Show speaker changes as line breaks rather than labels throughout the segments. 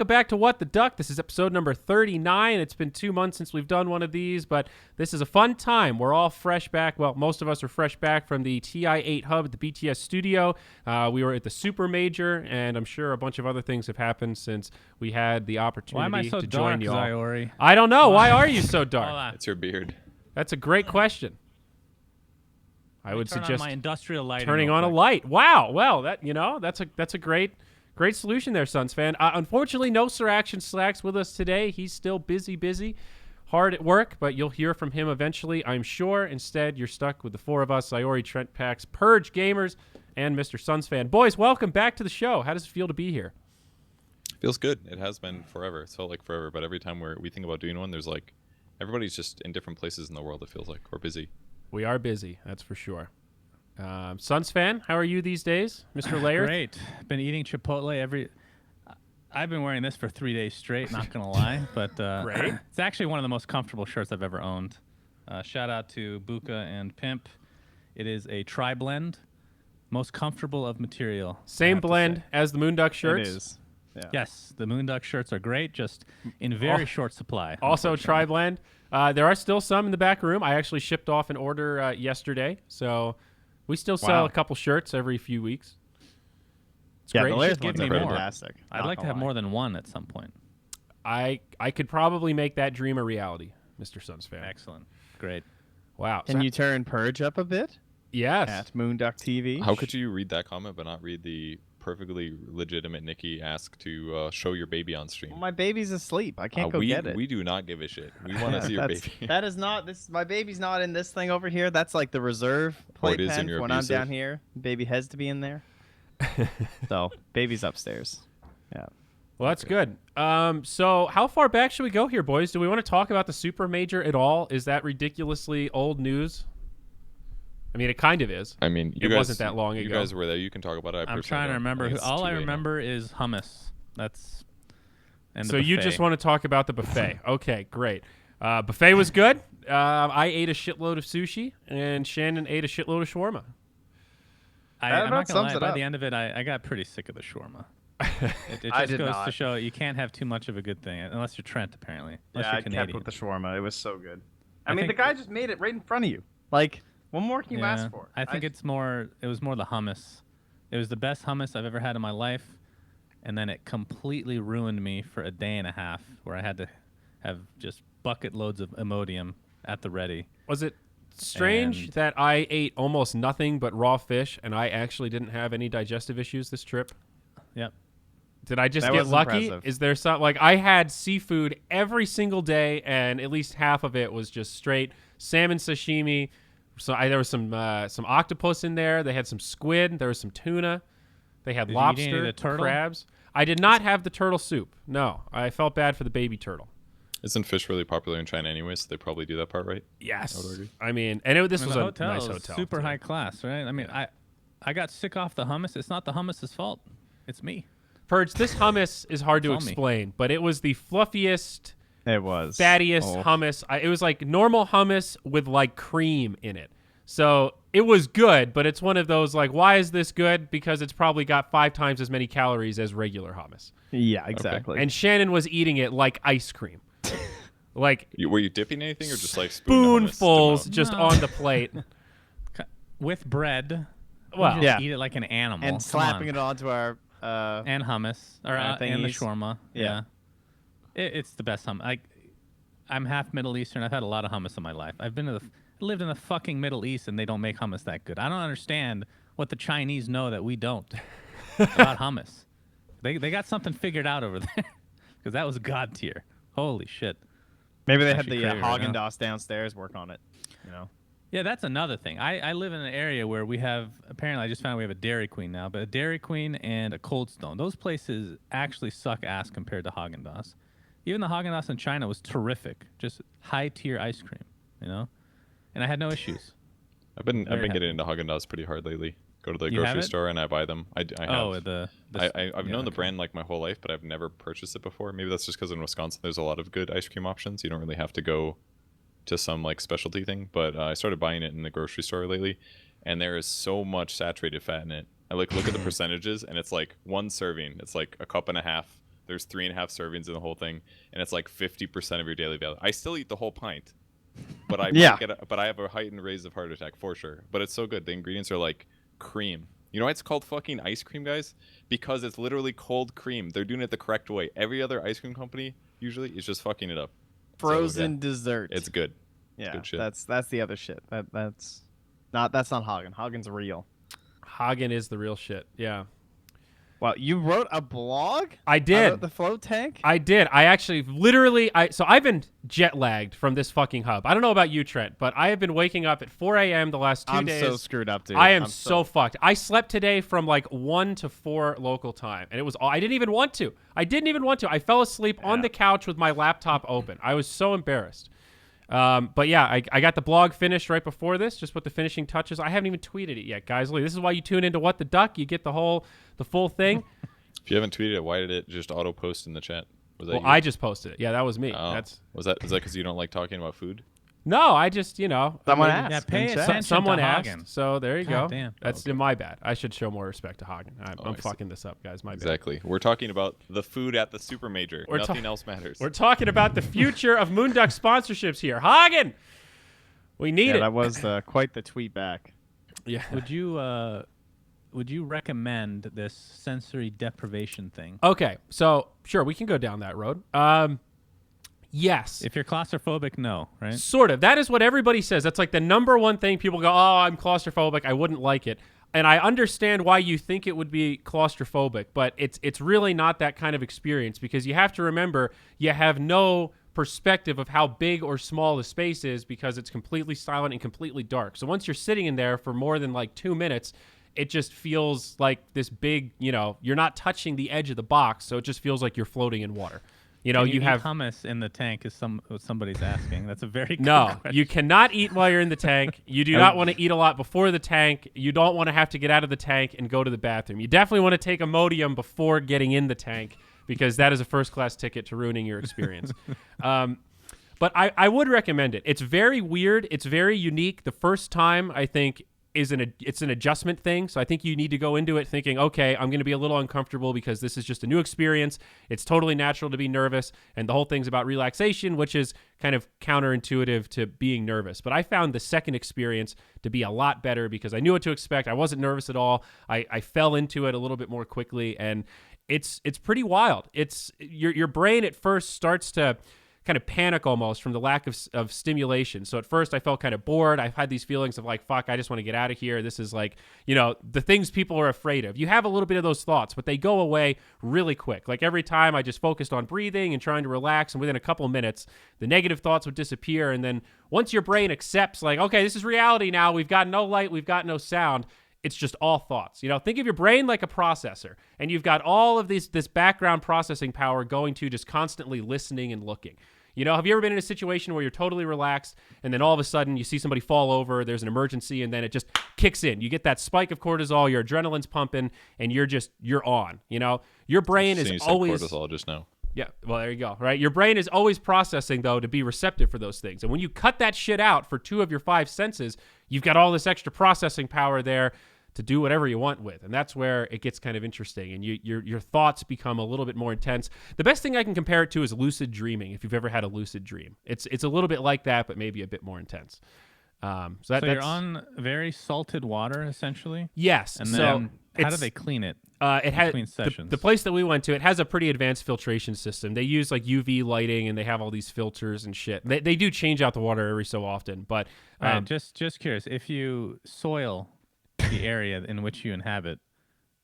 Welcome back to What the Duck. This is episode number 39. It's been 2 months since we've done one of these, but this is a fun time. We're all fresh back. Well, most of us are fresh back from the TI-8 hub at the BTS studio. We were at the Super Major, and I'm sure a bunch of other things have happened since we had the opportunity to join you all.
Iori?
I don't know. Why are you so dark?
It's your beard.
That's a great question. I would
turn
suggest
on my industrial lighting
turning on a light. Wow. Well, that's a great solution there, Suns fan. Unfortunately, no Sir Action Slacks with us today. He's still busy, hard at work, but you'll hear from him eventually, I'm sure. Instead, you're stuck with the four of us, Iori, Trent Pax, Purge Gamers, and Mr. Suns fan. Boys, welcome back to the show. How does it feel to be here?
Feels good. It has been forever. It's felt like forever, but every time we think about doing one, there's like everybody's just in different places in the world, it feels like. We're busy.
We are busy, that's for sure. Suns fan, how are you these days, Mr. Laird?
Great. Been eating Chipotle I've been wearing this for 3 days straight, not going to lie. But
Great.
It's actually one of the most comfortable shirts I've ever owned. Shout out to Buka and Pimp. It is a tri-blend, most comfortable of material.
Same blend as the Moonduck shirts?
It is. Yeah.
Yes, the Moonduck shirts are great, just in very short supply.
Also tri-blend. There are still some in the back room. I actually shipped off an order yesterday, so we still sell a couple shirts every few weeks. It's
Yeah,
great.
the layers
Just give
ones
me
are
more.
fantastic.
I'd like to have more than one at some point.
I could probably make that dream a reality, Mr. Suns fan.
Excellent. Great.
Wow.
Can you turn Purge up a bit
Yes.
at Moonduck TV?
How could you read that comment but not read the perfectly legitimate Nikki ask to show your baby on stream?
Well, my baby's asleep. I can't go get it.
We do not give a shit. We want to see your baby.
That is not this. My baby's not in this thing over here. That's like the reserve
Oh, it is
playpen
in your
when
abusive?
I'm down here. Baby has to be in there. So baby's upstairs. Yeah.
Well, that's good. So how far back should we go here, boys? Do we want to talk about the Super Major at all? Is that ridiculously old news? I mean, it kind of is.
I mean,
It wasn't that long ago.
You guys were there. You can talk about it.
I'm trying to remember. All I remember is hummus. That's and the
So you
buffet.
just want to talk about the buffet. Okay, great. Buffet was good. I ate a shitload of sushi, and Shannon ate a shitload of shawarma.
That
I'm
about
not gonna lie.
sums it
By
up.
the end of it, I got pretty sick of the shawarma. It
I
just
did
goes to
not.
show you can't have too much of a good thing unless you're Trent, apparently. Unless
Yeah,
you're
I
Canadian.
kept with the shawarma. It was so good.
I
I mean, the
think-
guy just made it right in front of you. Like, what more can you ask for?
I think it was more the hummus. It was the best hummus I've ever had in my life, and then it completely ruined me for a day and a half, where I had to have just bucket loads of Imodium at the ready.
Was it strange
And-
that I ate almost nothing but raw fish, and I actually didn't have any digestive issues this trip?
Yep.
Did I just
That
get
was
lucky?
impressive.
Is there some like I had seafood every single day, and at least half of it was just straight salmon sashimi. So there was some octopus in there. They had some squid. There was some tuna. They had
Did you eat any of
lobster,
the turtle?
crabs. I did not have the turtle soup. No, I felt bad for the baby turtle.
Isn't fish really popular in China anyway, so they probably do that part right?
Yes,
I would agree.
I mean, and this was
the
a
hotel
nice
is
hotel.
super
too.
high class, right? I mean, I got sick off the hummus. It's not the hummus's fault. It's me.
Purge, this hummus is hard to
It's on me.
explain, but it was the fluffiest,
It was.
fattiest
Oh.
hummus. It was like normal hummus with like cream in it. So it was good, but it's one of those like, why is this good? Because it's probably got 5 times as many calories as regular hummus.
Yeah, exactly.
And Shannon was eating it like ice cream. Like
Were you dipping anything or just like spoon the hummus to
spoonfuls
mouth?
just
No.
on the plate.
With bread.
Well,
just
Yeah.
eat it like an animal.
and
Come
slapping
on.
it onto our
And hummus, or
and
and the
thingies.
shawarma.
Yeah.
It's the best hummus. I'm half Middle Eastern. I've had a lot of hummus in my life. Lived in the fucking Middle East, and they don't make hummus that good. I don't understand what the Chinese know that we don't about hummus. They got something figured out over there, because that was god tier. Holy shit.
maybe they had
Actually
the
crazy right now.
Haagen-Dazs downstairs work on it. You know.
Yeah, that's another thing. I live in an area where we have, apparently I just found we have a Dairy Queen now, but a Dairy Queen and a Cold Stone. Those places actually suck ass compared to Haagen-Dazs. Even the Haagen-Dazs in China was terrific. Just high-tier ice cream, you know? And I had no issues.
I've been
Very happy.
getting into Haagen-Dazs pretty hard lately. Go to the
You have
grocery
it?
store and I buy them. I have.
Oh,
I've
yeah,
known the
okay.
brand like my whole life, but I've never purchased it before. Maybe that's just because in Wisconsin there's a lot of good ice cream options. You don't really have to go to some like specialty thing. But I started buying it in the grocery store lately, and there is so much saturated fat in it. I look at the percentages, and it's like one serving. It's like a cup and a half. There's 3.5 servings in the whole thing, and it's like 50% of your daily value. I still eat the whole pint, but I but I have a heightened risk of heart attack for sure. But it's so good. The ingredients are like cream. You know why it's called fucking ice cream, guys? Because it's literally cold cream. They're doing it the correct way. Every other ice cream company usually is just fucking it up.
Frozen dessert.
It's good.
Yeah,
it's good shit.
that's the other shit. That's not Hagen. Hagen's real.
Hagen is the real shit. Yeah.
Wow, you wrote a blog?
I did.
About the float tank?
I did. I actually literally so I've been jet lagged from this fucking hub. I don't know about you, Trent, but I have been waking up at 4 a.m. the last 2 days.
I'm so screwed up, dude.
I am so fucked. I slept today from like 1 to 4 local time, and it was I didn't even want to. I fell asleep on the couch with my laptop open. I was so embarrassed. But yeah, I got the blog finished right before this, just with the finishing touches. I haven't even tweeted it yet, guys. This is why you tune into What the Duck. You get the full thing.
If you haven't tweeted it, why did it just auto post in the chat? Was that you?
I just posted it. Yeah, that was me.
Oh. Is that because you don't like talking about food?
No, I just,
Someone asked.
Yeah, pay
in chat.
attention
someone
to
asked.
Hagen.
So there you go.
Damn.
That's my bad. I should show more respect to Hagen. I'm
I see.
fucking this up, guys. My bad.
Exactly. We're talking about the food at the super major. Nothing else matters.
We're talking about the future of Moonduck sponsorships here. Hagen, we need it.
That was quite the tweet back.
Yeah.
Would you recommend this sensory deprivation thing?
Okay, so sure, we can go down that road. Yes.
If you're claustrophobic, no, right?
Sort of. That is what everybody says. That's like the number one thing people go, oh, I'm claustrophobic. I wouldn't like it. And I understand why you think it would be claustrophobic, but it's really not that kind of experience because you have to remember you have no perspective of how big or small the space is because it's completely silent and completely dark. So once you're sitting in there for more than like 2 minutes, it just feels like this big, you're not touching the edge of the box, so it just feels like you're floating in water. You have
hummus in the tank is what somebody's asking. That's a very good
No,
question.
you cannot eat while you're in the tank. You do not want to eat a lot before the tank. You don't want to have to get out of the tank and go to the bathroom. You definitely want to take Imodium before getting in the tank because that is a first-class ticket to ruining your experience. But I would recommend it. It's very weird. It's very unique. The first time, I think, it's an adjustment thing. So I think you need to go into it thinking, okay, I'm going to be a little uncomfortable because this is just a new experience. It's totally natural to be nervous. And the whole thing's about relaxation, which is kind of counterintuitive to being nervous. But I found the second experience to be a lot better because I knew what to expect. I wasn't nervous at all. I fell into it a little bit more quickly. And it's pretty wild. It's your brain at first starts to kind of panic almost from the lack of stimulation. So at first I felt kind of bored. I've had these feelings of like, fuck, I just want to get out of here. This is like, the things people are afraid of. You have a little bit of those thoughts, but they go away really quick. Like every time I just focused on breathing and trying to relax, and within a couple minutes, the negative thoughts would disappear. And then once your brain accepts like, okay, this is reality now. We've got no light. We've got no sound. It's just all thoughts. Think of your brain like a processor, and you've got all of this background processing power going to just constantly listening and looking. Have you ever been in a situation where you're totally relaxed and then all of a sudden you see somebody fall over, there's an emergency, and then it just kicks in. You get that spike of cortisol, your adrenaline's pumping, and you're on. Your brain is always
cortisol just now.
Yeah, well, there you go, right? Your brain is always processing, though, to be receptive for those things. And when you cut that shit out for 2 of your 5 senses, you've got all this extra processing power there to do whatever you want with. And that's where it gets kind of interesting. And your thoughts become a little bit more intense. The best thing I can compare it to is lucid dreaming, if you've ever had a lucid dream. It's a little bit like that, but maybe a bit more intense. So
you're on very salted water, essentially?
Yes.
And then how do they clean it?
It has
between sessions?
The place that we went to, it has a pretty advanced filtration system. They use like UV lighting, and they have all these filters and shit. They do change out the water every so often, but
just curious, if you soil the area in which you inhabit,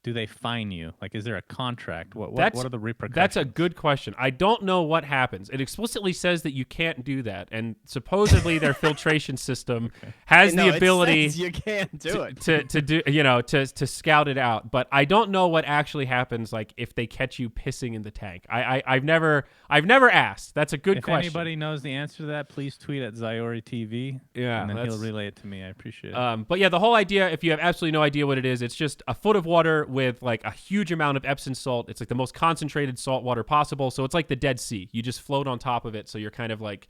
do they fine you? Like, is there a contract? What are the repercussions?
That's a good question. I don't know what happens. It explicitly says that you can't do that, and supposedly their filtration system has the ability
you can't do it
to do to scout it out. But I don't know what actually happens, like if they catch you pissing in the tank. I've never asked. That's a good question.
If anybody knows the answer to that, please tweet at ZioriTV.
Yeah,
and then he'll relay it to me. I appreciate it.
But yeah, the whole idea, if you have absolutely no idea what it is, it's just a foot of water with like a huge amount of Epsom salt. It's like the most concentrated salt water possible. So it's like the Dead Sea. You just float on top of it. So you're kind of like,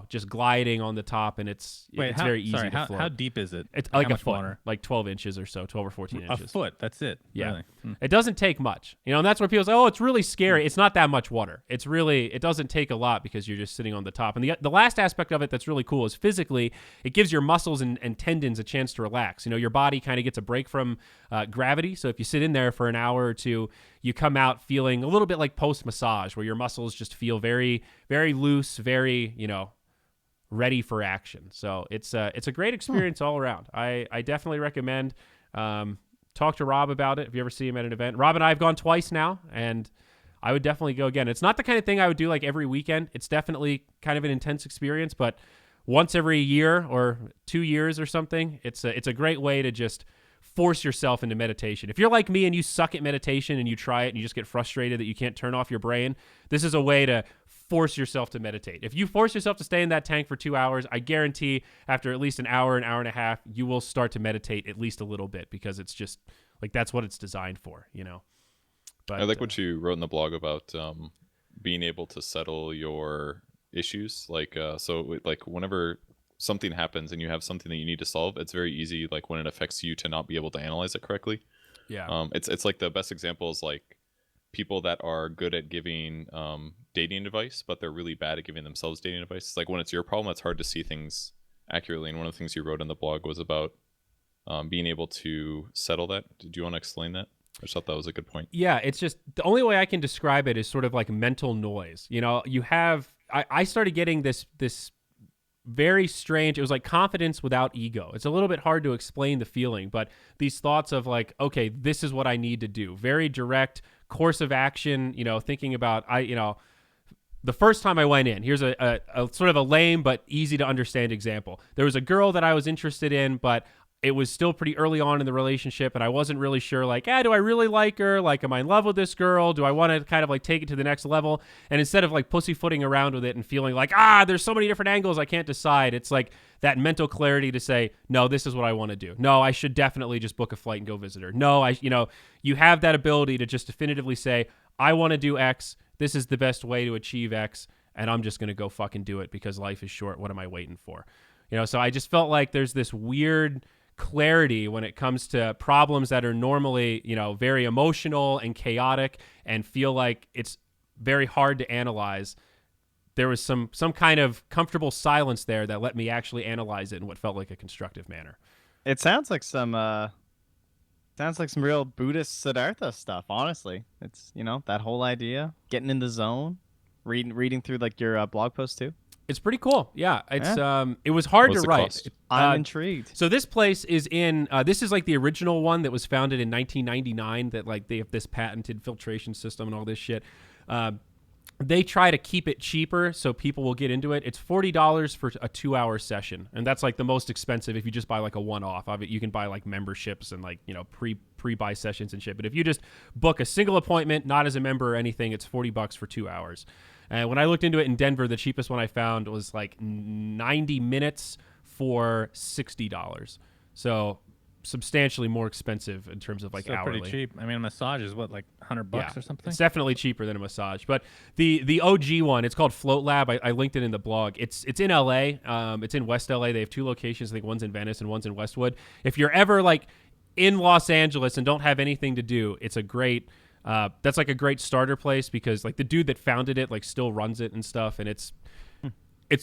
just gliding on the top, and it's very easy to float.
How deep is it?
It's
like
like
how
a
much
foot,
water?
like 12 inches or so, 12 or 14
A
inches.
foot, that's it.
Yeah.
Really?
It doesn't take much, and that's where people say, oh, it's really scary. It's not that much water. It doesn't take a lot because you're just sitting on the top. And the last aspect of it that's really cool is physically, it gives your muscles and tendons a chance to relax. Your body kind of gets a break from gravity. So if you sit in there for an hour or two, you come out feeling a little bit like post-massage, where your muscles just feel very, very loose, very, ready for action. So it's a great experience all around. I definitely recommend. Talk to Rob about it if you ever see him at an event. Rob and I have gone twice now, and I would definitely go again. It's not the kind of thing I would do like every weekend. It's definitely kind of an intense experience, but once every year or 2 years or something, it's a great way to just force yourself into meditation. If you're like me and you suck at meditation and you try it and you just get frustrated that you can't turn off your brain, this is a way to force yourself to meditate. If you force yourself to stay in that tank for 2 hours, I guarantee after at least an hour and a half, you will start to meditate at least a little bit, because it's just like, that's what it's designed for, But
I like what you wrote in the blog about being able to settle your issues. So whenever something happens and you have something that you need to solve, it's very easy, like when it affects you, to not be able to analyze it correctly.
Yeah.
It's like the best example is like people that are good at giving dating advice, but they're really bad at giving themselves dating advice. It's like when it's your problem, it's hard to see things accurately. And one of the things you wrote in the blog was about being able to settle that. Did you want to explain that? I just thought that was a good point.
Yeah, it's just the only way I can describe it is sort of like mental noise. I started getting this very strange, it was like confidence without ego. It's a little bit hard to explain the feeling, but these thoughts of like, okay, this is what I need to do. Very direct course of action, thinking about, the first time I went in, here's a sort of a lame but easy to understand example. There was a girl that I was interested in, but it was still pretty early on in the relationship, and I wasn't really sure, like, do I really like her? Like, am I in love with this girl? Do I want to kind of like take it to the next level? And instead of like pussyfooting around with it and feeling like, there's so many different angles, I can't decide, it's like that mental clarity to say, no, this is what I want to do. No, I should definitely just book a flight and go visit her. No, you have that ability to just definitively say, I want to do X. This is the best way to achieve X, and I'm just going to go fucking do it because life is short. What am I waiting for? So I just felt like there's this weird clarity when it comes to problems that are normally, very emotional and chaotic and feel like it's very hard to analyze. There was some kind of comfortable silence there that let me actually analyze it in what felt like a constructive manner.
It sounds like some real Buddhist Siddhartha stuff, honestly. It's, that whole idea, getting in the zone, reading through like your blog post too.
It's pretty cool. Yeah. It's it was hard
What's
to
the
write.
cost?
I'm intrigued.
So this place is in this is like the original one that was founded in 1999, that like they have this patented filtration system and all this shit. They try to keep it cheaper so people will get into it. It's $40 for a 2-hour session, and that's like the most expensive if you just buy like a one-off of it. You can buy like memberships and like pre-buy sessions and shit. But if you just book a single appointment, not as a member or anything, it's $40 for 2 hours. And when I looked into it in Denver, the cheapest one I found was like 90 minutes for $60. So substantially more expensive in terms of like
so
hourly.
Pretty cheap. I mean, a massage is what, like $100 or something?
It's definitely cheaper than a massage. But the OG one, it's called Float Lab. I linked it in the blog. It's in LA. It's in West LA. They have 2 locations. I think one's in Venice and one's in Westwood. If you're ever like in Los Angeles and don't have anything to do, it's a great that's like a great starter place, because like the dude that founded it like still runs it and stuff, and it's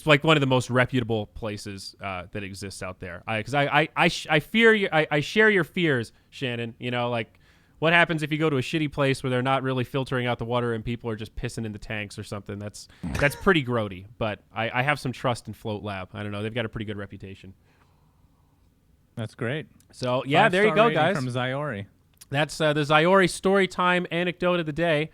like one of the most reputable places that exists out there. Because I fear you. I share your fears, Shannon. Like what happens if you go to a shitty place where they're not really filtering out the water and people are just pissing in the tanks or something? That's pretty grody. But I have some trust in Float Lab. I don't know. They've got a pretty good reputation.
That's great.
So yeah,
5-star
there you go,
rating
guys.
From Zyori.
That's the Zyori Storytime anecdote of the day.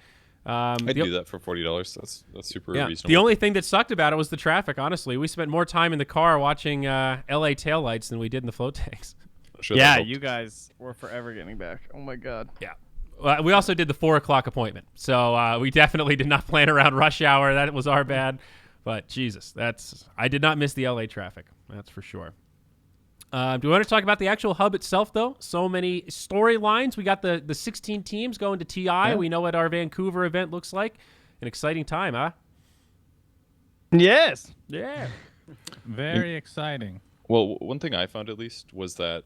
I'd do that for $40. That's super reasonable.
The only thing that sucked about it was the traffic, honestly. We spent more time in the car watching LA taillights than we did in the float tanks.
Sure,
Yeah, you guys were forever getting back. Oh my god.
Yeah. We also did the 4 o'clock appointment. So we definitely did not plan around rush hour. That was our bad. But Jesus, I did not miss the LA traffic. That's for sure. Do we want to talk about the actual hub itself, though? So many storylines. We got the 16 teams going to TI. Yeah. We know what our Vancouver event looks like. An exciting time, huh?
Yes.
Yeah.
Very exciting.
Well, one thing I found at least was that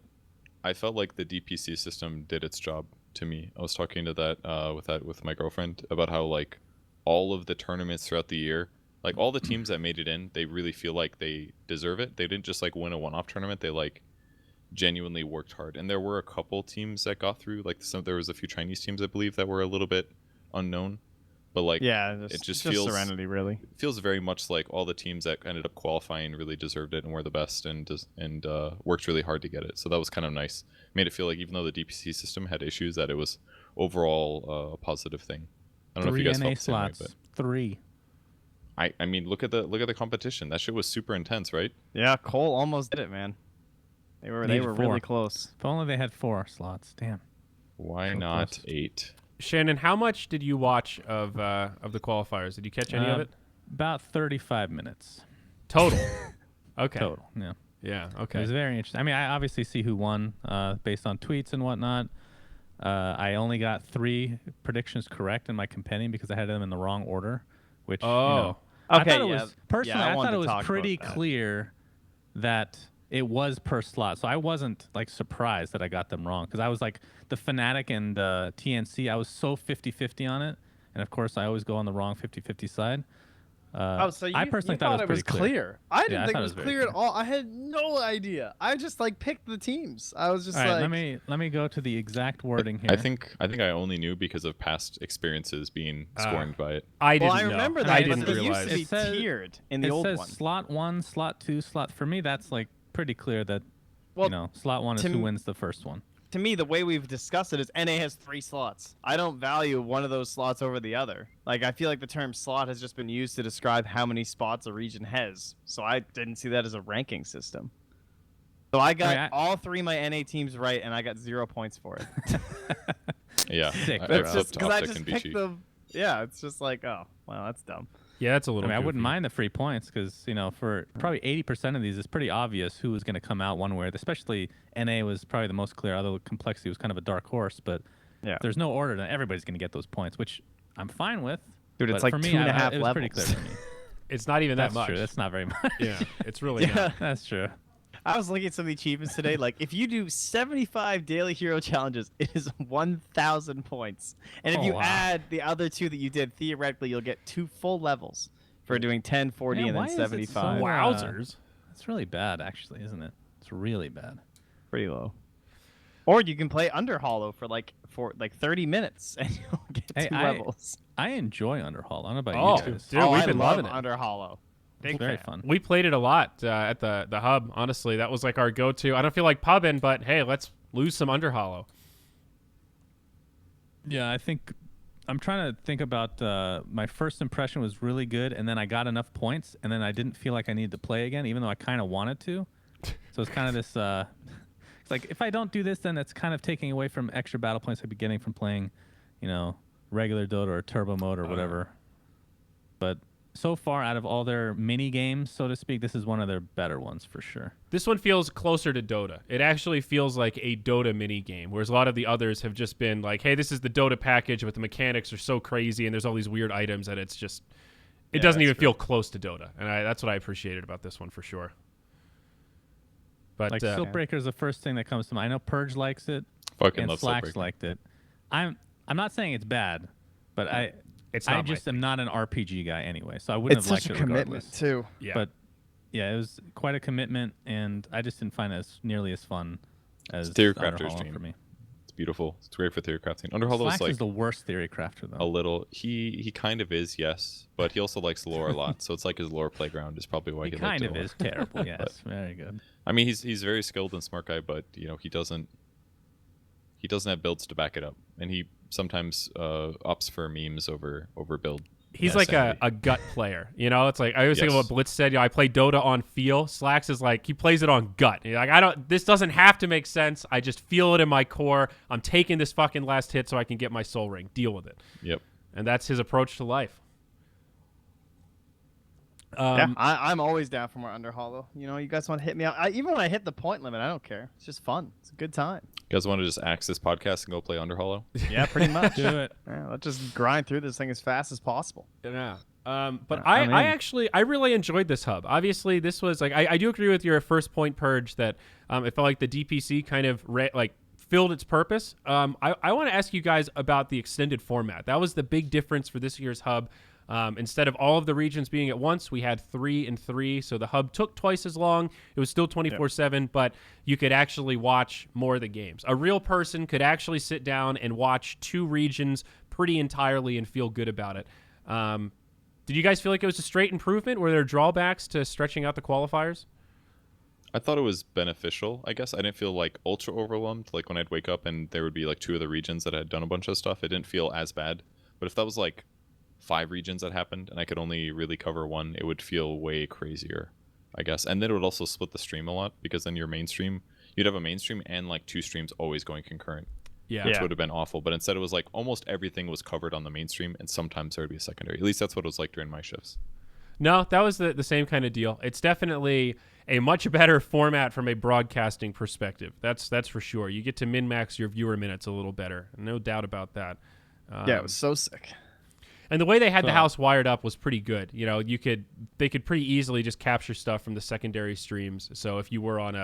I felt like the DPC system did its job to me. I was talking to with my girlfriend about how like all of the tournaments throughout the year, like all the teams that made it in, they really feel like they deserve it. They didn't just like win a one-off tournament. They like genuinely worked hard. And there were a couple teams that got through. Like there was a few Chinese teams I believe that were a little bit unknown. But like it just feels
Serenity, really.
feels very much like all the teams that ended up qualifying really deserved it and were the best and worked really hard to get it. So that was kind of nice. Made it feel like even though the DPC system had issues, that it was overall a positive thing. I don't know if you guys felt the same way, but
3.
I mean look at the competition. That shit was super intense, right?
Yeah, Cole almost did it, man. They were
Needed
really
4.
close.
If only they had 4 slots. Damn.
Why
So
not
close.
8?
Shannon, how much did you watch of the qualifiers? Did you catch any of it?
About 35 minutes
Total. Okay.
total. Yeah.
Yeah.
It
Okay.
was very interesting. I mean, I obviously see who won based on tweets and whatnot. I only got 3 predictions correct in my compendium because I had them in the wrong order, which
Oh.
you know,
Okay,
I thought it
yeah.
was personally.
Yeah, I
I
wanted
thought
to
it was
talk
pretty
about that.
clear that it was per slot, so I wasn't like surprised that I got them wrong because I was like the Fnatic and TNC. I was so 50-50 on it, and of course I always go on the wrong 50-50 side.
So
I personally thought it was pretty clear.
I
Yeah,
didn't
I
think
thought
it was
very
clear at all. I had no idea. I just like picked the teams. I was just
All right,
like,
let me go to the exact wording here.
I think I only knew because of past experiences being scorned by it.
I didn't
well, I
know.
remember that.
I
but
didn't
but it
realize.
used to be
It says-
tiered in the
it
old
says
one.
slot 1, slot 2, slot. For me, that's like pretty clear that
Well,
slot 1 is
to
who
m-
wins the first one.
To me, the way we've discussed it is NA has 3 slots. I don't value one of those slots over the other. Like, I feel like the term slot has just been used to describe how many spots a region has. So I didn't see that as a ranking system. So I got all 3 of my NA teams right, and I got 0 points for it.
Yeah,
Sick,
I
bro.
That's just
flipped
because I
Optic
just
and
picked
Beachy.
them. Yeah, it's just like, oh, well, that's dumb.
Yeah, that's a
I
little.
mean, I wouldn't
goofy.
mind the free points because for probably 80% of these, it's pretty obvious who was going to come out one way. Especially NA was probably the most clear. Although complexity was kind of a dark horse, but
Yeah.
if there's no order, then everybody's going to get those points, which I'm fine with.
Dude, it's
But
like
for me,
2.5
it was pretty
levels.
clear for me.
It's not even
That's
that much.
true. That's not very much.
Yeah, it's really
Yeah.
not.
That's true.
I was looking at some of the achievements today. Like, if you do 75 daily hero challenges, it is 1,000 points. And if
Oh,
you
wow.
add the other 2 that you did, theoretically, you'll get 2 full levels for doing 10, 40,
Yeah,
and
why
then
is it so
75.
Wowzers.
It's really bad, actually, isn't it? It's really bad.
Pretty low. Or you can play Under Hollow for like 30 minutes, and you'll get 2
Hey,
levels.
I enjoy Underhaul. I don't know about
Oh,
you guys.
dude,
oh,
we've
I
been
love
loving it.
Under Hollow.
It's very fun.
We played it a lot at the hub. Honestly, that was like our go-to. I don't feel like pubbing, but hey, let's lose some Underhollow.
Yeah, I think I'm trying to think about my first impression was really good, and then I got enough points, and then I didn't feel like I needed to play again, even though I kind of wanted to. So it's kind of this. It's like if I don't do this, then it's kind of taking away from extra battle points I'd be getting from playing, regular Dota or turbo mode or whatever. But so far, out of all their mini games, so to speak, this is one of their better ones for sure.
This one feels closer to Dota. It actually feels like a Dota mini game, whereas a lot of the others have just been like, hey, this is the Dota package, but the mechanics are so crazy and there's all these weird items that it's just, it doesn't even feel close to Dota. And that's what I appreciated about this one for sure. But
Like Siltbreaker is the first thing that comes to mind. I know Purge likes it,
Fucking
and
love
Slacks
Siltbreaker.
liked it. I'm not saying it's bad, but I
not
just
my
am not an RPG guy anyway, so I wouldn't have liked it regardless.
too.
yeah.
But yeah, it was quite a commitment, and I just didn't find it as nearly as fun as
Theory
Outer
Crafter's
Hollow
dream.
for me.
It's beautiful. It's great for theory crafting. Underhollow
Slacks
is like
is the worst theory crafter
a
though.
little. He kind of is, yes, but he also likes lore a lot. So it's like his lore playground is probably why
He
he
kind
liked
of
it a lot.
is terrible. Yes, very good.
I mean, he's very skilled and smart guy, but he doesn't have builds to back it up, and he sometimes opts for memes over build.
He's like a gut player, It's like I always think of
Yes.
what Blitz said. I play Dota on feel. Slacks is like he plays it on gut. Like this doesn't have to make sense. I just feel it in my core. I'm taking this fucking last hit so I can get my soul ring. Deal with it.
Yep.
And that's his approach to life.
Yeah, I'm always down for more Under Hollow. You guys want to hit me out? Even when I hit the point limit, I don't care. It's just fun. It's a good time.
You guys want to just axe this podcast and go play Underhollow?
Yeah, pretty much.
Do it.
Yeah, let's just grind through this thing as fast as possible.
Yeah. But
I'm
I
in.
actually I really enjoyed this hub. Obviously, this was like I do agree with your first point, Purge, that it felt like the DPC kind of filled its purpose. I want to ask you guys about the extended format. That was the big difference for this year's hub. Instead of all of the regions being at once, we had 3 and 3. So the hub took twice as long. It was still 24/7, but you could actually watch more of the games. A real person could actually sit down and watch 2 regions pretty entirely and feel good about it. Did you guys feel like it was a straight improvement? Were there drawbacks to stretching out the qualifiers?
I thought it was beneficial, I guess. I didn't feel like ultra overwhelmed. Like when I'd wake up and there would be like 2 of the regions that had done a bunch of stuff, it didn't feel as bad. But if that was like 5 regions that happened and I could only really cover 1, it would feel way crazier, I guess. And then it would also split the stream a lot, because then your mainstream, you'd have a mainstream and like 2 streams always going concurrent.
Yeah.
Which would have been awful. But instead it was like almost everything was covered on the mainstream, and sometimes there would be a secondary. At least that's what it was like during my shifts.
No, that was the same kind of deal. It's definitely a much better format from a broadcasting perspective. That's for sure. You get to min-max your viewer minutes a little better. No doubt about that.
Yeah, it was so sick.
And the way they had the house wired up was pretty good. You know, they could pretty easily just capture stuff from the secondary streams. So if you were on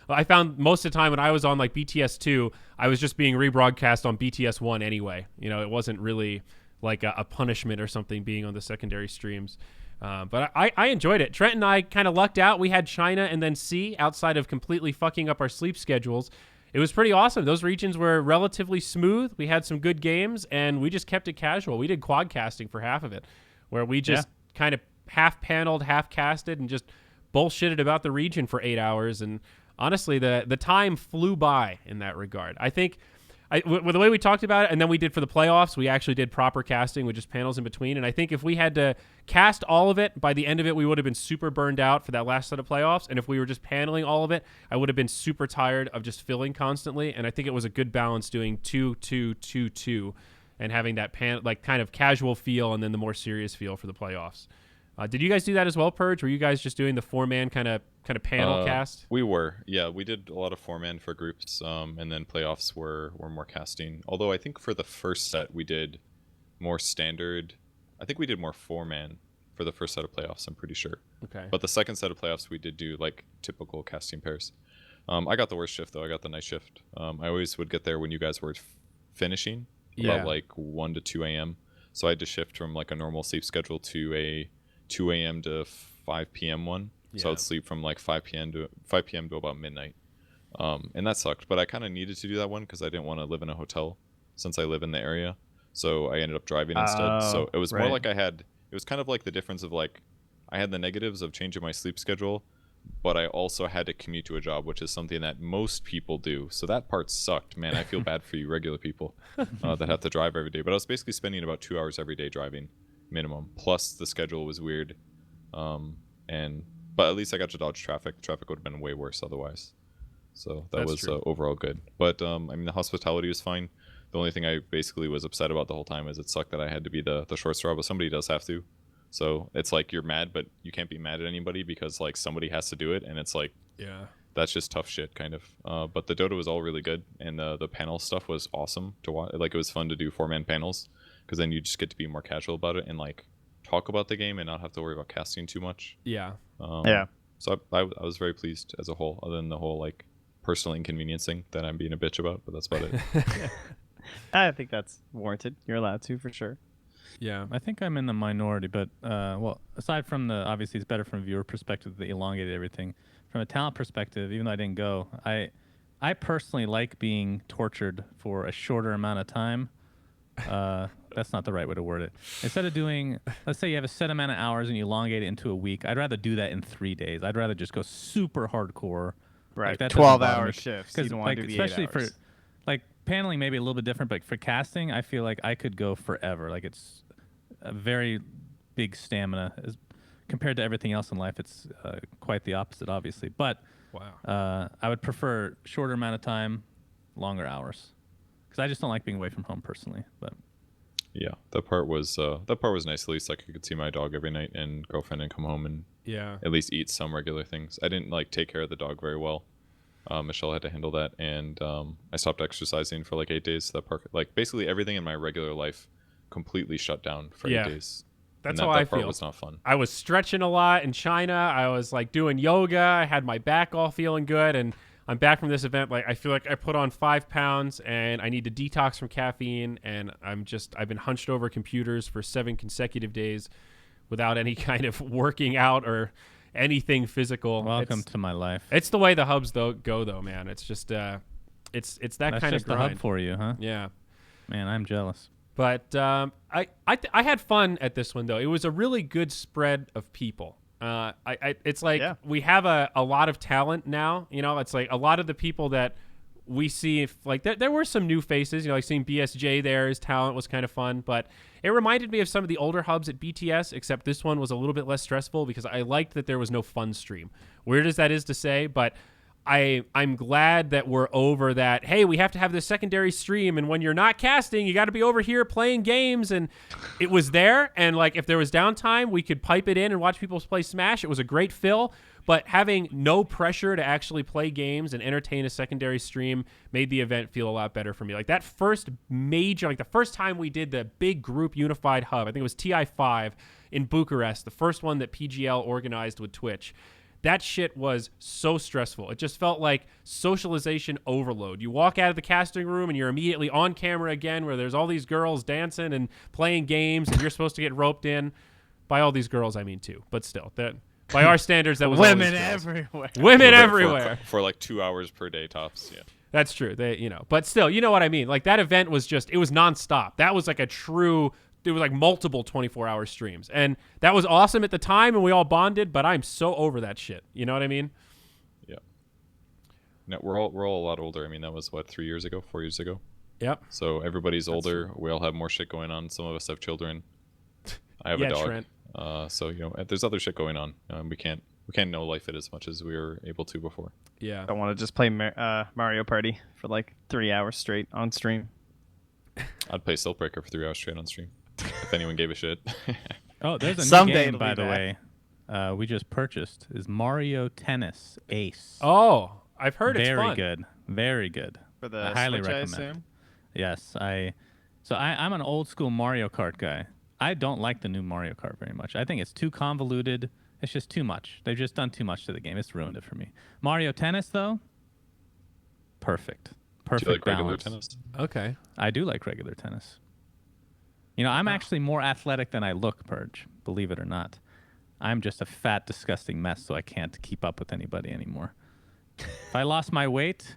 I found most of the time when I was on like BTS 2, I was just being rebroadcast on BTS 1 anyway. You know, it wasn't really like a punishment or something being on the secondary streams. But I enjoyed it. Trent and I kind of lucked out. We had China and then C outside of completely fucking up our sleep schedules. It was pretty awesome. Those regions were relatively smooth. We had some good games, and we just kept it casual. We did quad casting for half of it, where we just kind of half paneled, half casted, and just bullshitted about the region for 8 hours. And honestly, the time flew by in that regard. I think with the way we talked about it, and then we did for the playoffs, we actually did proper casting with just panels in between. And I think if we had to cast all of it, by the end of it, we would have been super burned out for that last set of playoffs. And if we were just paneling all of it, I would have been super tired of just filling constantly. And I think it was a good balance doing 2, 2, 2, 2, and having that kind of casual feel and then the more serious feel for the playoffs. Did you guys do that as well, Purge? Were you guys just doing the 4-man kind of panel cast?
We were. Yeah, we did a lot of 4-man for groups, and then playoffs were more casting. Although I think for the first set we did more standard. I think we did more 4-man for the first set of playoffs, I'm pretty sure.
Okay.
But the second set of playoffs we did do like typical casting pairs. I got the worst shift though. I got the night shift. I always would get there when you guys were finishing, about like 1 to 2 a.m. So I had to shift from like a normal sleep schedule to a 2 a.m. to 5 p.m. one. So I would sleep from like 5 p.m. to about midnight. And that sucked, but I kind of needed to do that one because I didn't want to live in a hotel since I live in the area. So I ended up driving instead. So it was more like it was kind of like the difference of like, I had the negatives of changing my sleep schedule, but I also had to commute to a job, which is something that most people do. So that part sucked, man. I feel bad for you regular people that have to drive every day. But I was basically spending about 2 hours every day driving minimum. Plus the schedule was weird. But at least I got to dodge traffic. Traffic would have been way worse otherwise. So that was overall good. But I mean, the hospitality was fine. The only thing I basically was upset about the whole time is it sucked that I had to be the short straw, but somebody does have to. So it's like you're mad, but you can't be mad at anybody because like somebody has to do it, and it's like that's just tough shit, kind of. But the Dota was all really good, and the panel stuff was awesome to watch. Like it was fun to do 4-man panels because then you just get to be more casual about it and like talk about the game and not have to worry about casting too much.
Yeah.
So I was very pleased as a whole, other than the whole like personal inconvenience thing that I'm being a bitch about, but that's about it.
I think that's warranted. You're allowed to, for sure.
Yeah, I think I'm in the minority, but well, aside from the obviously it's better from a viewer perspective, they elongated everything. From a talent perspective, even though I didn't go, I personally like being tortured for a shorter amount of time. That's not the right way to word it. Instead of doing, let's say you have a set amount of hours and you elongate it into a week, I'd rather do that in 3 days. I'd rather just go super hardcore.
Right,
like that
12-hour shifts. You
Because
don't want to do the
especially
8 hours.
for like paneling, maybe a little bit different, but for casting, I feel like I could go forever. Like it's a very big stamina compared to everything else in life. It's quite the opposite, obviously. But I would prefer shorter amount of time, longer hours, because I just don't like being away from home personally. But
yeah, that part was nice. At least like I could see my dog every night and girlfriend and come home and at least eat some regular things. I didn't like take care of the dog very well. Michelle had to handle that, and I stopped exercising for like 8 days. So that part, like basically everything in my regular life completely shut down for 8 days.
That's
and
how
that
I
part
feel.
was not fun.
I was stretching a lot in China. I was like doing yoga. I had my back all feeling good, and I'm back from this event. Like I feel like I put on 5 pounds, and I need to detox from caffeine. And I've been hunched over computers for 7 consecutive days without any kind of working out or anything physical.
Welcome to my life.
It's the way the hubs go though, man. It's just it's that
That's
kind
just
of
the
grind
hub for you, huh?
Yeah.
Man, I'm jealous.
But I had fun at this one though. It was a really good spread of people. It's like we have a lot of talent now. You know, it's like a lot of the people that we see. Like there were some new faces. You know, like seeing BSJ there. His talent was kind of fun, but it reminded me of some of the older hubs at BTS. Except this one was a little bit less stressful because I liked that there was no fun stream. Weird as that is to say, but I'm glad that we're over that. Hey, we have to have this secondary stream, and when you're not casting, you got to be over here playing games. And it was there, and like if there was downtime, we could pipe it in and watch people play Smash. It was a great fill, but having no pressure to actually play games and entertain a secondary stream made the event feel a lot better for me. Like that first major, like the first time we did the big group unified hub, I think it was TI5 in Bucharest, the first one that PGL organized with Twitch. That shit was so stressful. It just felt like socialization overload. You walk out of the casting room and you're immediately on camera again where there's all these girls dancing and playing games and you're supposed to get roped in. By all these girls, I mean too. But still, by our standards, that was
women
all these girls.
everywhere.
Women everywhere.
For like 2 hours per day tops. Yeah.
That's true. But still, you know what I mean? Like that event was it was nonstop. That was like it was like multiple 24-hour streams. And that was awesome at the time, and we all bonded, but I'm so over that shit. You know what I mean?
Yeah. No, we're all a lot older. I mean, that was, 3 years ago, 4 years ago?
Yep.
So everybody's older. True. We all have more shit going on. Some of us have children. I have a dog.
Trent.
So, there's other shit going on. We can't know life it as much as we were able to before.
Yeah.
I want to just play Mario Party for like 3 hours straight on stream.
I'd play Siltbreaker for 3 hours straight on stream. If anyone gave a shit.
Oh, there's a
Someday
new game, by the way. We just purchased is Mario Tennis Ace.
Oh, I've heard it's
very
fun.
good, very good.
For the
I highly
Switch,
recommend.
I assume?
Yes, I'm an old school Mario Kart guy. I don't like the new Mario Kart very much. I think it's too convoluted. It's just too much. They've just done too much to the game. It's ruined it for me. Mario Tennis though, perfect. Perfect
Do you like regular
balance.
tennis?
Okay.
I do like regular tennis. I'm actually more athletic than I look, Purge, believe it or not. I'm just a fat, disgusting mess, so I can't keep up with anybody anymore. If I lost my weight,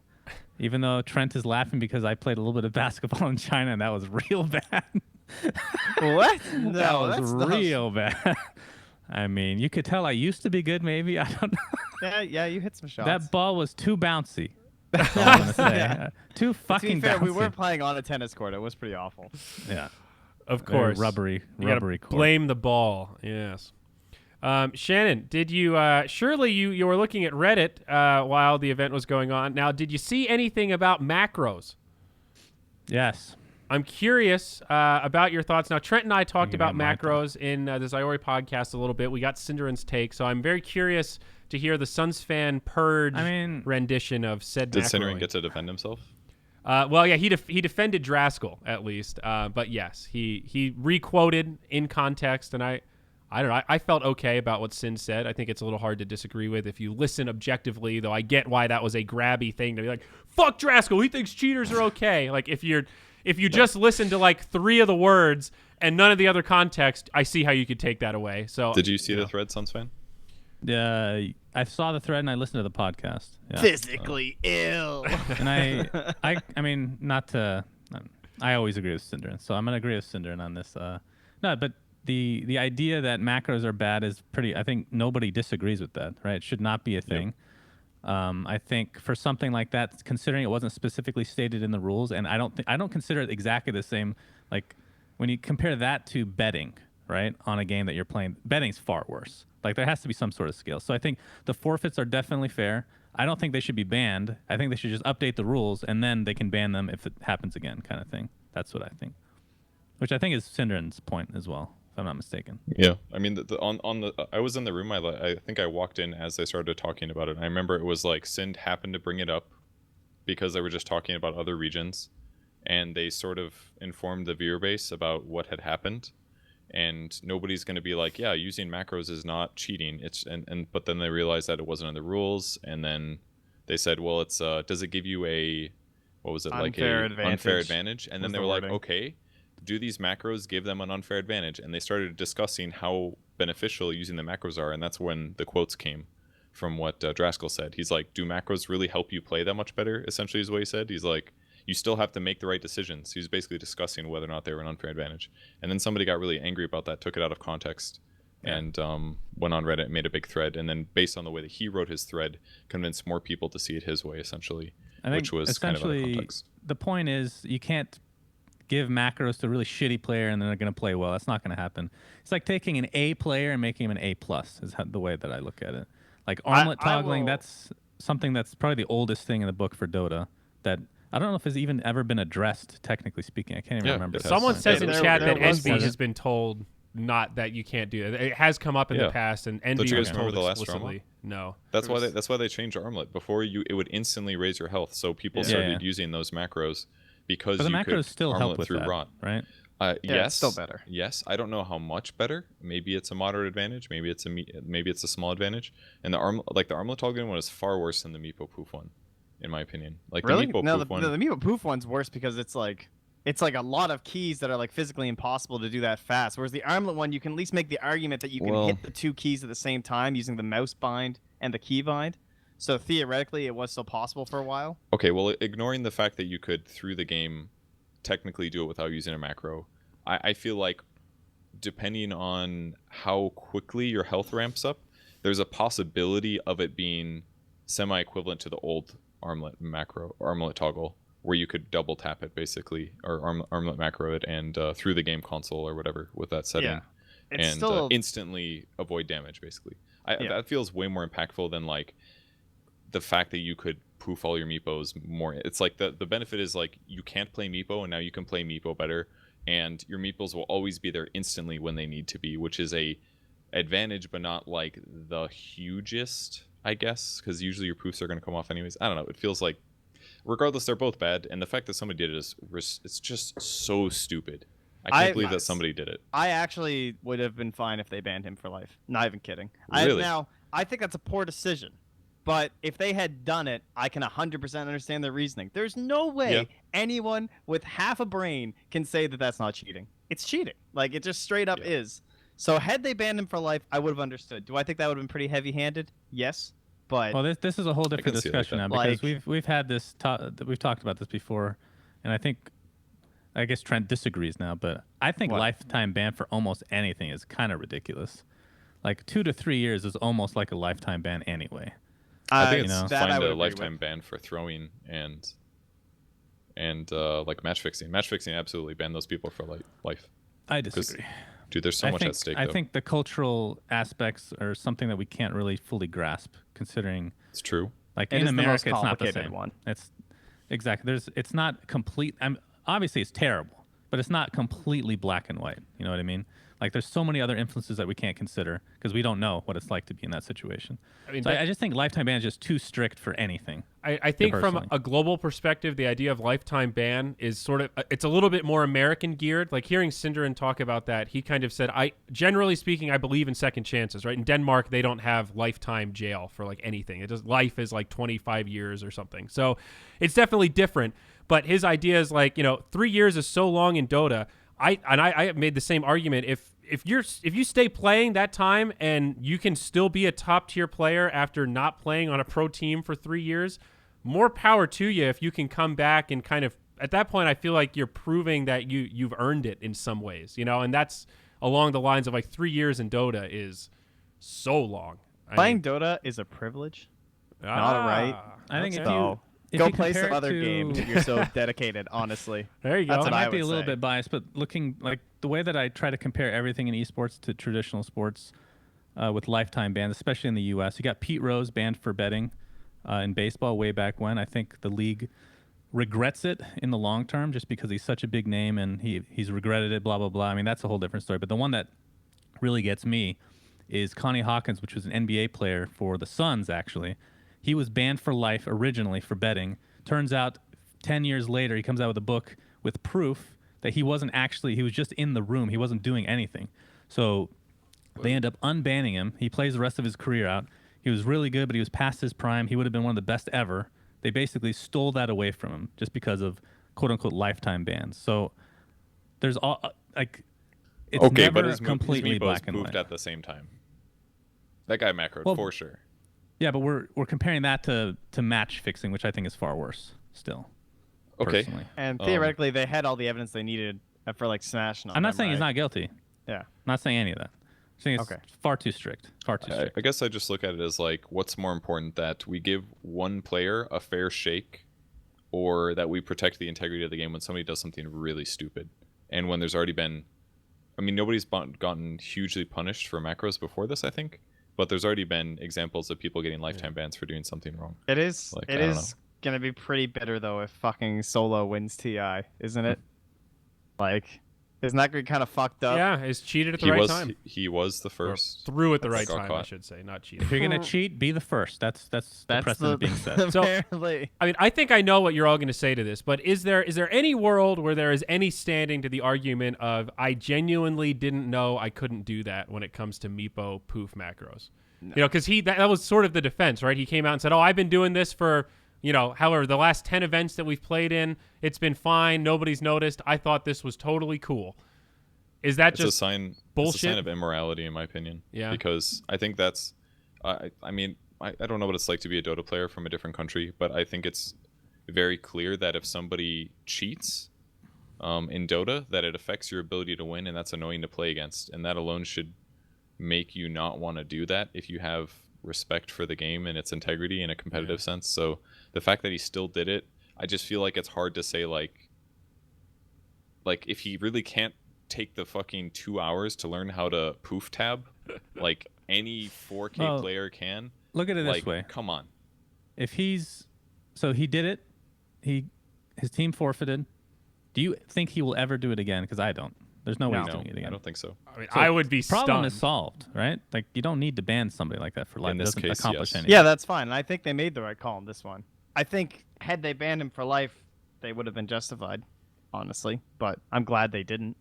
even though Trent is laughing because I played a little bit of basketball in China, and that was real bad.
What? No,
that was
that's
real bad. I mean, you could tell I used to be good, maybe. I don't know.
Yeah, you hit some shots.
That ball was too bouncy. That's all I'm going to say. Too fucking
to be fair,
bouncy.
we were playing on a tennis court. It was pretty awful.
Yeah.
Of course.
Rubbery
You gotta
court.
blame the ball. Yes. Shannon, did you surely you were looking at Reddit while the event was going on. Now, did you see anything about macros?
Yes.
I'm curious about your thoughts. Now, Trent and I talked about
my
macros in the Zyori podcast a little bit. We got Cinderan's take, so I'm very curious to hear the Suns fan Purge rendition of said
Did
macroing.
Cinderan get to defend himself?
Well, yeah, he defended Draskell at least, but yes, he requoted in context, and I don't know. I felt okay about what Sin said. I think it's a little hard to disagree with if you listen objectively, though. I get why that was a grabby thing to be like, "Fuck Draskell, he thinks cheaters are okay." Like if you just listen to like 3 of the words and none of the other context, I see how you could take that away. So
Did you see the thread, Suns fan?
I saw the thread and I listened to the podcast. Yeah.
Physically ill.
And I mean, not to. I always agree with Cinderan, so I'm gonna agree with Cinderan on this. No, but the idea that macros are bad is pretty. I think nobody disagrees with that, right? It should not be a thing. Yep. I think for something like that, considering it wasn't specifically stated in the rules, and I don't consider it exactly the same. Like when you compare that to betting, right, on a game that you're playing, betting's far worse. Like there has to be some sort of scale. So I think the forfeits are definitely fair. I don't think they should be banned. I think they should just update the rules and then they can ban them if it happens again, kind of thing. That's what I think. Which I think is Cinderan's point as well, if I'm not mistaken.
Yeah, I mean, I was in the room. I think I walked in as they started talking about it. And I remember it was like Sind happened to bring it up because they were just talking about other regions, and they sort of informed the viewer base about what had happened. and nobody's going to be like, yeah, using macros is not cheating. It's but then they realized that it wasn't in the rules, and then they said, well, it's does it give you a what was it like a unfair advantage? And then they were like, okay, do these macros give them an unfair advantage? And they started discussing how beneficial using the macros are, and that's when the quotes came from what Draskell said. He's like, do macros really help you play that much better? Essentially is what he said. He's like, you still have to make the right decisions. He was basically discussing whether or not they were an unfair advantage. And then somebody got really angry about that, took it out of context, and went on Reddit and made a big thread. And then based on the way that he wrote his thread, convinced more people to see it his way, essentially, which was kind of out of context.
The point is, you can't give macros to a really shitty player and then they're going to play well. That's not going to happen. It's like taking an A player and making him an A+, is the way that I look at it. Like armlet toggling, that's something that's probably the oldest thing in the book for Dota that I don't know if it's even ever been addressed, technically speaking. I can't even remember.
Someone says in chat that Envy has been told not that you can't do it. It has come up in the past, and Envy was told explicitly no.
That's why they changed armlet. Before it would instantly raise your health, so people started using those macros because
but the
you
macros
could
still help with
through
that,
rot.
Right?
Yes,
it's still better.
Yes, I don't know how much better. Maybe it's a moderate advantage. Maybe it's a small advantage. And the armlet toggling one is far worse than the Meepo Poof one, in my opinion. Like
really?
the Meepo
No,
Poof one.
the Meepo Poof one's worse because it's like a lot of keys that are like physically impossible to do that fast. Whereas the armlet one, you can at least make the argument that you can hit the two keys at the same time using the mouse bind and the key bind. So theoretically, it was still possible for a while.
Okay, well, ignoring the fact that you could through the game technically do it without using a macro, I feel like depending on how quickly your health ramps up, there's a possibility of it being semi-equivalent to the old armlet macro or armlet toggle, where you could double tap it basically, or armlet macro it and through the game console or whatever with that setting, and still instantly avoid damage basically. That feels way more impactful than like the fact that you could poof all your Meepos more. It's like the benefit is like you can't play Meepo and now you can play Meepo better, and your Meepos will always be there instantly when they need to be, which is a advantage but not like the hugest, I guess, because usually your poofs are going to come off anyways. I don't know, it feels like regardless they're both bad, and the fact that somebody did it it's just so stupid. I can't believe that somebody did it. I
actually would have been fine if they banned him for life. Not even kidding.
Really?
I think that's a poor decision. But if they had done it, I can 100% understand their reasoning. There's no way anyone with half a brain can say that that's not cheating. It's cheating. Like, it just straight up is. So had they banned him for life, I would have understood. Do I think that would have been pretty heavy-handed? Yes. But
well, this is a whole different discussion now, because we've had this we've talked about this before, and I guess Trent disagrees now, but I think lifetime ban for almost anything is kind of ridiculous. Like 2 to 3 years is almost like a lifetime ban anyway.
I think it's fine a lifetime ban for throwing and like match fixing. Match fixing, absolutely ban those people for life.
I disagree.
Dude, there's so much at stake.
I think the cultural aspects are something that we can't really fully grasp, considering
it's true.
Like in America, it's not the same. It's exactly. It's not complete. Obviously, it's terrible, but it's not completely black and white. You know what I mean? Like, there's so many other influences that we can't consider because we don't know what it's like to be in that situation. I mean, I just think lifetime ban is just too strict for anything.
I think from a global perspective, the idea of lifetime ban is sort of, it's a little bit more American geared. Like hearing Cinderin talk about that, he kind of said, generally speaking, I believe in second chances, right? In Denmark, they don't have lifetime jail for like anything. It just, life is like 25 years or something. So it's definitely different. But his idea is like, 3 years is so long in Dota. I have made the same argument. If you stay playing that time and you can still be a top tier player after not playing on a pro team for 3 years, more power to you if you can come back and kind of, at that point, I feel like you're proving that you've earned it in some ways, and that's along the lines of like 3 years in Dota is so long.
Playing Dota is a privilege, not a right.
I think if
go
you
play some other games if you're so dedicated, honestly.
There you go.
I might be a little bit biased, but looking like the way that I try to compare everything in esports to traditional sports with lifetime bans, especially in the U.S. You got Pete Rose banned for betting in baseball way back when. I think the league regrets it in the long term just because he's such a big name and he's regretted it, blah, blah, blah. I mean, that's a whole different story. But the one that really gets me is Connie Hawkins, which was an NBA player for the Suns, actually. He was banned for life originally for betting. Turns out 10 years later, he comes out with a book with proof that he wasn't actually, he was just in the room. He wasn't doing anything. So they end up unbanning him. He plays the rest of his career out. He was really good, but he was past his prime. He would have been one of the best ever. They basically stole that away from him just because of quote-unquote lifetime bans. So there's all, like, it's
Okay,
never
but his
completely
meepos
black and
moved
white.
at the same time. That guy macroed
Well,
for sure.
Yeah, but we're comparing that to match fixing, which I think is far worse still.
Okay.
Personally.
And theoretically, they had all the evidence they needed for like smashing on
I'm not
them,
saying he's
right?
not guilty.
Yeah.
I'm not saying any of that. I'm saying it's
Okay.
far too strict. Far too strict.
I guess I just look at it as like, what's more important, that we give one player a fair shake, or that we protect the integrity of the game when somebody does something really stupid? And when there's already been, I mean, nobody's gotten hugely punished for macros before this, I think, but there's already been examples of people getting lifetime bans for doing something wrong.
It is.
Like,
It
I don't
is gonna be pretty bitter though if fucking Solo wins TI, isn't it? Like, isn't that kind of fucked up?
Yeah, is cheated at the
He
right
was
time.
he was the
Or
first.
threw at the right
got
time, I
caught.
should say, not cheated.
If you're gonna cheat, be the first. That's the
That's
precedent being set.
So-
apparently.
I mean, I think I know what you're all going to say to this, but is there any world where there is any standing to the argument of I genuinely didn't know I couldn't do that when it comes to Meepo poof macros? No. You know, because that was sort of the defense, right? He came out and said, "Oh, I've been doing this for, you know, however, the last 10 events that we've played in, it's been fine. Nobody's noticed. I thought this was totally cool." Is that
It's
just
a sign.
bullshit?
It's a sign of immorality, in my opinion.
Yeah.
Because I think that's, I mean, I don't know what it's like to be a Dota player from a different country, but I think it's very clear that if somebody cheats in Dota, that it affects your ability to win, and that's annoying to play against. And that alone should make you not want to do that if you have respect for the game and its integrity in a competitive sense. So the fact that he still did it, I just feel like it's hard to say, like if he really can't take the fucking 2 hours to learn how to poof tab, like any 4K
Well,
player can.
Look at it
Like,
this way.
come on.
If he's so he did it, his team forfeited. Do you think he will ever do it again? Because I don't. There's no way he's
No,
doing it again.
I don't think so.
I mean,
So
I would be
problem
stunned.
is solved, right? Like, you don't need to ban somebody like that for life.
In
It
this
doesn't
case,
accomplish
yes.
anything.
Yeah, that's fine. And I think they made the right call in this one. I think had they banned him for life, they would have been justified, honestly. But I'm glad they didn't.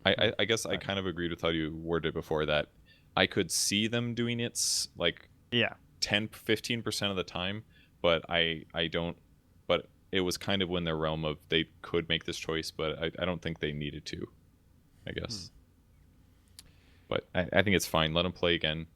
I guess I kind of agreed with how you worded it before, that I could see them doing it like
Yeah.
10-15% of the time, but I don't. But it was kind of in their realm of they could make this choice, but I don't think they needed to, I guess. But I think it's fine. Let him play again.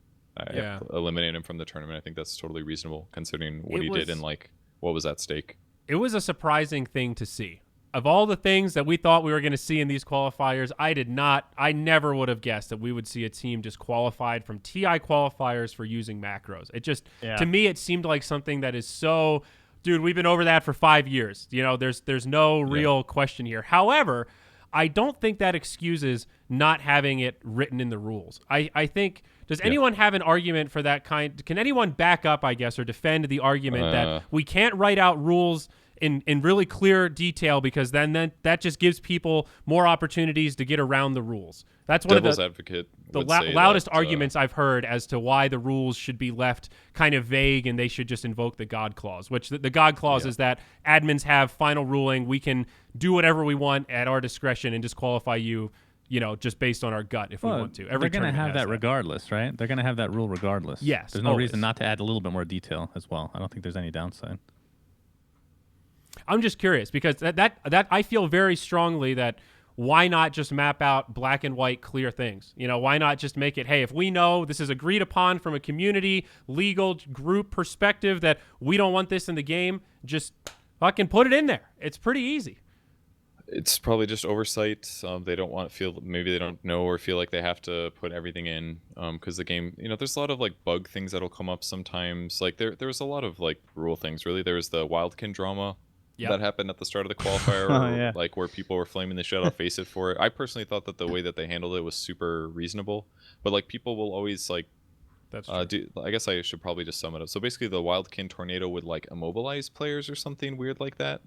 Yeah.
Eliminate him from the tournament. I think that's totally reasonable considering what
It
he did
was-
and like what was at stake.
It was a surprising thing to see. Of all the things that we thought we were going to see in these qualifiers, I never would have guessed that we would see a team disqualified from TI qualifiers for using macros. It just,
Yeah.
to me, it seemed like something that is so, dude, we've been over that for 5 years. You know, there's no real question here. However, I don't think that excuses not having it written in the rules. I think, does anyone have an argument for that kind? Can anyone back up, I guess, or defend the argument that we can't write out rules in really clear detail, because then that just gives people more opportunities to get around the rules? That's one
Devil's
of
advocate
the
would say
loudest
that,
arguments I've heard as to why the rules should be left kind of vague and they should just invoke the God clause, which the God clause is that admins have final ruling. We can do whatever we want at our discretion and disqualify you, you know, just based on our gut if we want to. Every
they're going to
tournament
have
has
that regardless, right? They're going to have that rule regardless.
Yes,
There's no
always.
reason not to add a little bit more detail as well. I don't think there's any downside.
I'm just curious because that I feel very strongly that why not just map out black and white clear things? You know, why not just make it, hey, if we know this is agreed upon from a community, legal group perspective that we don't want this in the game, just fucking put it in there. It's pretty easy.
It's probably just oversight. Maybe they don't know or feel like they have to put everything in because the game, you know, there's a lot of like bug things that'll come up sometimes. Like there was a lot of like rule things. Really, there was the Wildkin drama that happened at the start of the qualifier, like where people were flaming the shit out of Faceit for it. I personally thought that the way that they handled it was super reasonable, but like people will always like.
That's true.
I guess I should probably just sum it up. So basically, the Wildkin tornado would like immobilize players or something weird like that.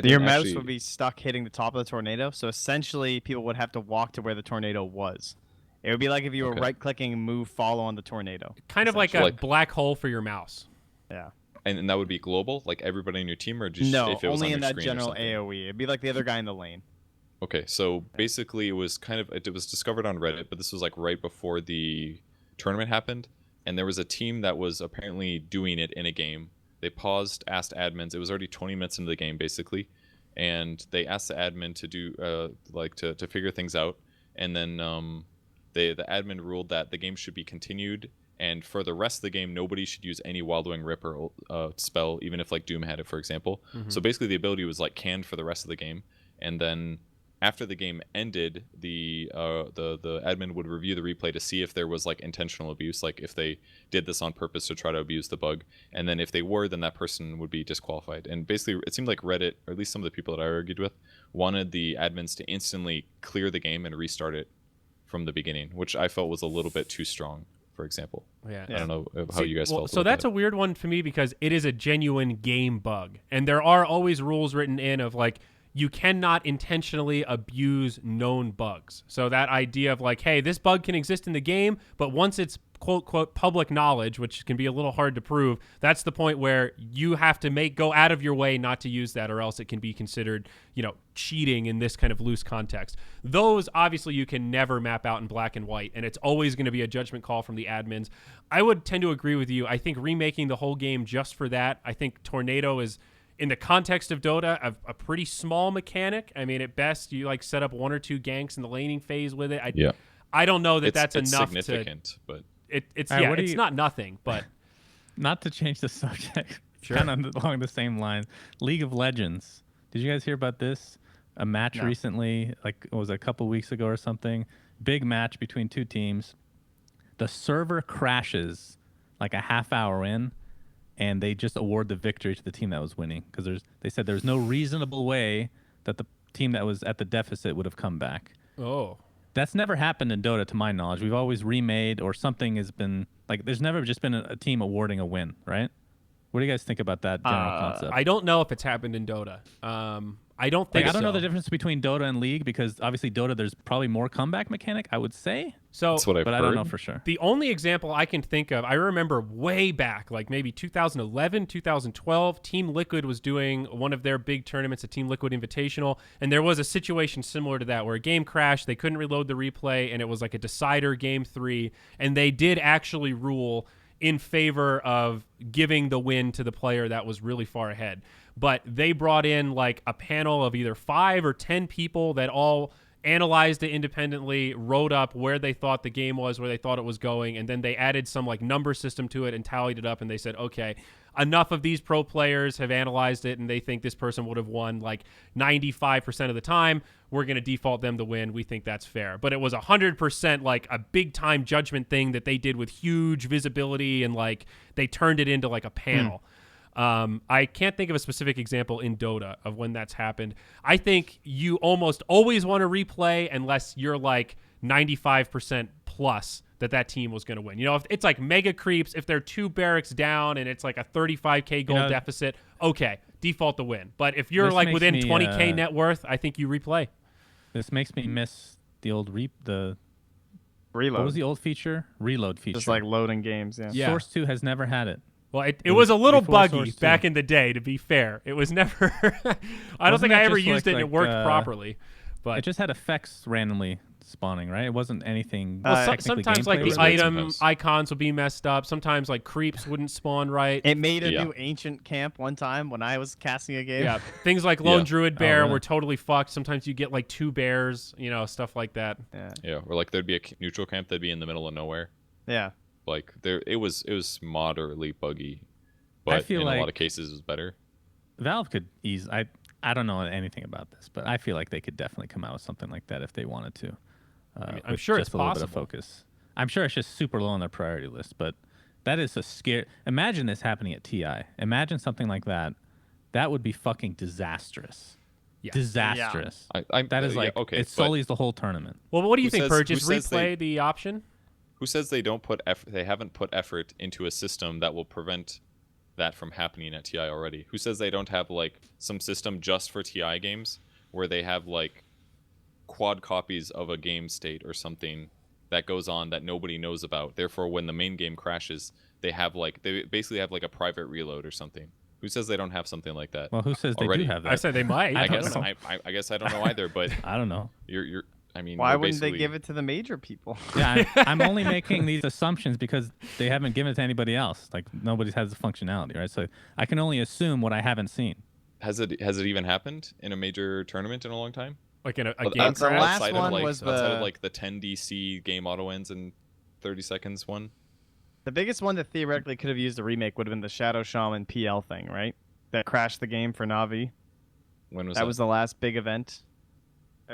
Your mouse would be stuck hitting the top of the tornado, so essentially people would have to walk to where the tornado was. It would be like if you were right-clicking move follow on the tornado.
Kind of like a black hole for your mouse.
Yeah.
And that would be global, like everybody in your team, or just
No,
if it was
only
on
in
your
that
screen or
general
something?
AoE. It'd be like the other guy in the lane.
Okay, so basically it was discovered on Reddit, but this was like right before the tournament happened, and there was a team that was apparently doing it in a game. They paused, asked admins. It was already 20 minutes into the game basically, and they asked the admin to do to figure things out, and then the admin ruled that the game should be continued, and for the rest of the game nobody should use any Wildwing Ripper spell, even if like Doom had it, for example. So basically the ability was like canned for the rest of the game, and then after the game ended, the admin would review the replay to see if there was like intentional abuse, like if they did this on purpose to try to abuse the bug, and then if they were, then that person would be disqualified. And basically it seemed like Reddit, or at least some of the people that I argued with, wanted the admins to instantly clear the game and restart it from the beginning, which I felt was a little bit too strong, for example.
Yeah.
I don't know how you guys felt.
So that's a weird one for me because it is a genuine game bug, and there are always rules written in of like, you cannot intentionally abuse known bugs. So that idea of like, hey, this bug can exist in the game, but once it's quote, quote, public knowledge, which can be a little hard to prove, that's the point where you have to go out of your way not to use that, or else it can be considered, cheating in this kind of loose context. Those, obviously, you can never map out in black and white, and it's always going to be a judgment call from the admins. I would tend to agree with you. I think remaking the whole game just for that, I think Tornado is, in the context of Dota, a pretty small mechanic. I mean, at best, you like set up 1 or 2 ganks in the laning phase with it. I don't know that's enough.
It's significant, but
it's it's not nothing. But
not to change the subject,
sure.
kind of along the same line. League of Legends. Did you guys hear about this? A match recently, like it was a couple weeks ago or something. Big match between 2 teams. The server crashes like a half hour in, and they just award the victory to the team that was winning because they said there's no reasonable way that the team that was at the deficit would have come back.
Oh.
That's never happened in Dota to my knowledge. We've always remade, or something has been like, there's never just been a team awarding a win, right? What do you guys think about that general concept?
I don't know if it's happened in Dota. I don't think
I don't
so.
know the difference between Dota and League, because obviously Dota, there's probably more comeback mechanic, I would say.
So,
that's what I've heard.
I don't know for sure.
The only example I can think of, I remember way back, like maybe 2011, 2012, Team Liquid was doing one of their big tournaments, a Team Liquid Invitational, and there was a situation similar to that where a game crashed, they couldn't reload the replay, and it was like a decider game 3, and they did actually rule in favor of giving the win to the player that was really far ahead. But they brought in like a panel of either 5 or 10 people that all analyzed it independently, wrote up where they thought the game was, where they thought it was going, and then they added some like number system to it and tallied it up, and they said, okay, enough of these pro players have analyzed it and they think this person would have won like 95% of the time. We're going to default them to win. We think that's fair. But it was 100% like a big time judgment thing that they did with huge visibility, and like they turned it into like a panel. I can't think of a specific example in Dota of when that's happened. I think you almost always want to replay unless you're like 95% plus that team was going to win. If it's like mega creeps, if they're 2 barracks down and it's like a 35k gold deficit, okay, default the win. But if you're like within 20k net worth, I think you replay.
This makes me miss the old the
reload.
What was the old feature? Reload feature.
Just like loading games, yeah.
Source 2 has never had it.
Well, it was a little buggy
Source 2.
back in the day, to be fair. It was never... I don't think I ever used it and it worked properly. But
it just had effects randomly spawning, right? It wasn't anything.
Well, sometimes like the item
sometimes.
icons would be messed up. Sometimes like creeps wouldn't spawn right.
It made a new ancient camp one time when I was casting a game.
Yeah, things like Lone Druid Bear
really?
were totally fucked. Sometimes you get like 2 bears, stuff like that.
Yeah, or like there'd be a neutral camp that'd be in the middle of nowhere.
Yeah.
Like it was moderately buggy, but
I feel
in
like
a lot of cases it was better.
Valve could ease. I don't know anything about this, but I feel like they could definitely come out with something like that if they wanted to.
I'm sure
just
it's
a little
possible.
bit of focus. I'm sure it's just super low on their priority list, but that is a scare. Imagine this happening at TI. Imagine something like that. That would be fucking disastrous.
Yeah.
Disastrous.
Yeah.
That is like
okay,
it sullies the whole tournament.
Well, what do you think,
says-
Purge?
who
Is
says
replay the option?
Who says they don't put effort? They haven't put effort into a system that will prevent that from happening at TI already. Who says they don't have like some system just for TI games where they have like quad copies of a game state or something that goes on that nobody knows about? Therefore, when the main game crashes, they basically have like a private reload or something. Who says they don't have something like that?
Well, who says they
already?
do have that?
I said they might.
I
don't
guess
know.
I guess I don't know either. But
I don't know.
you're. I mean,
Why
we're
wouldn't they
basically-
give it to the major people?
Yeah, I'm only making these assumptions because they haven't given it to anybody else. Like nobody has the functionality, right? So I can only assume what I haven't seen.
Has it even happened in a major tournament in a long time?
Like in a
Oth-
game
outs-
The
crash?
last
outside
one
of like
was
outside
the-
of like the 10 DC game auto ends in 30 seconds one.
The biggest one that theoretically could have used a remake would have been the Shadow Shaman PL thing, right? That crashed the game for Navi.
When was
That was the last big event.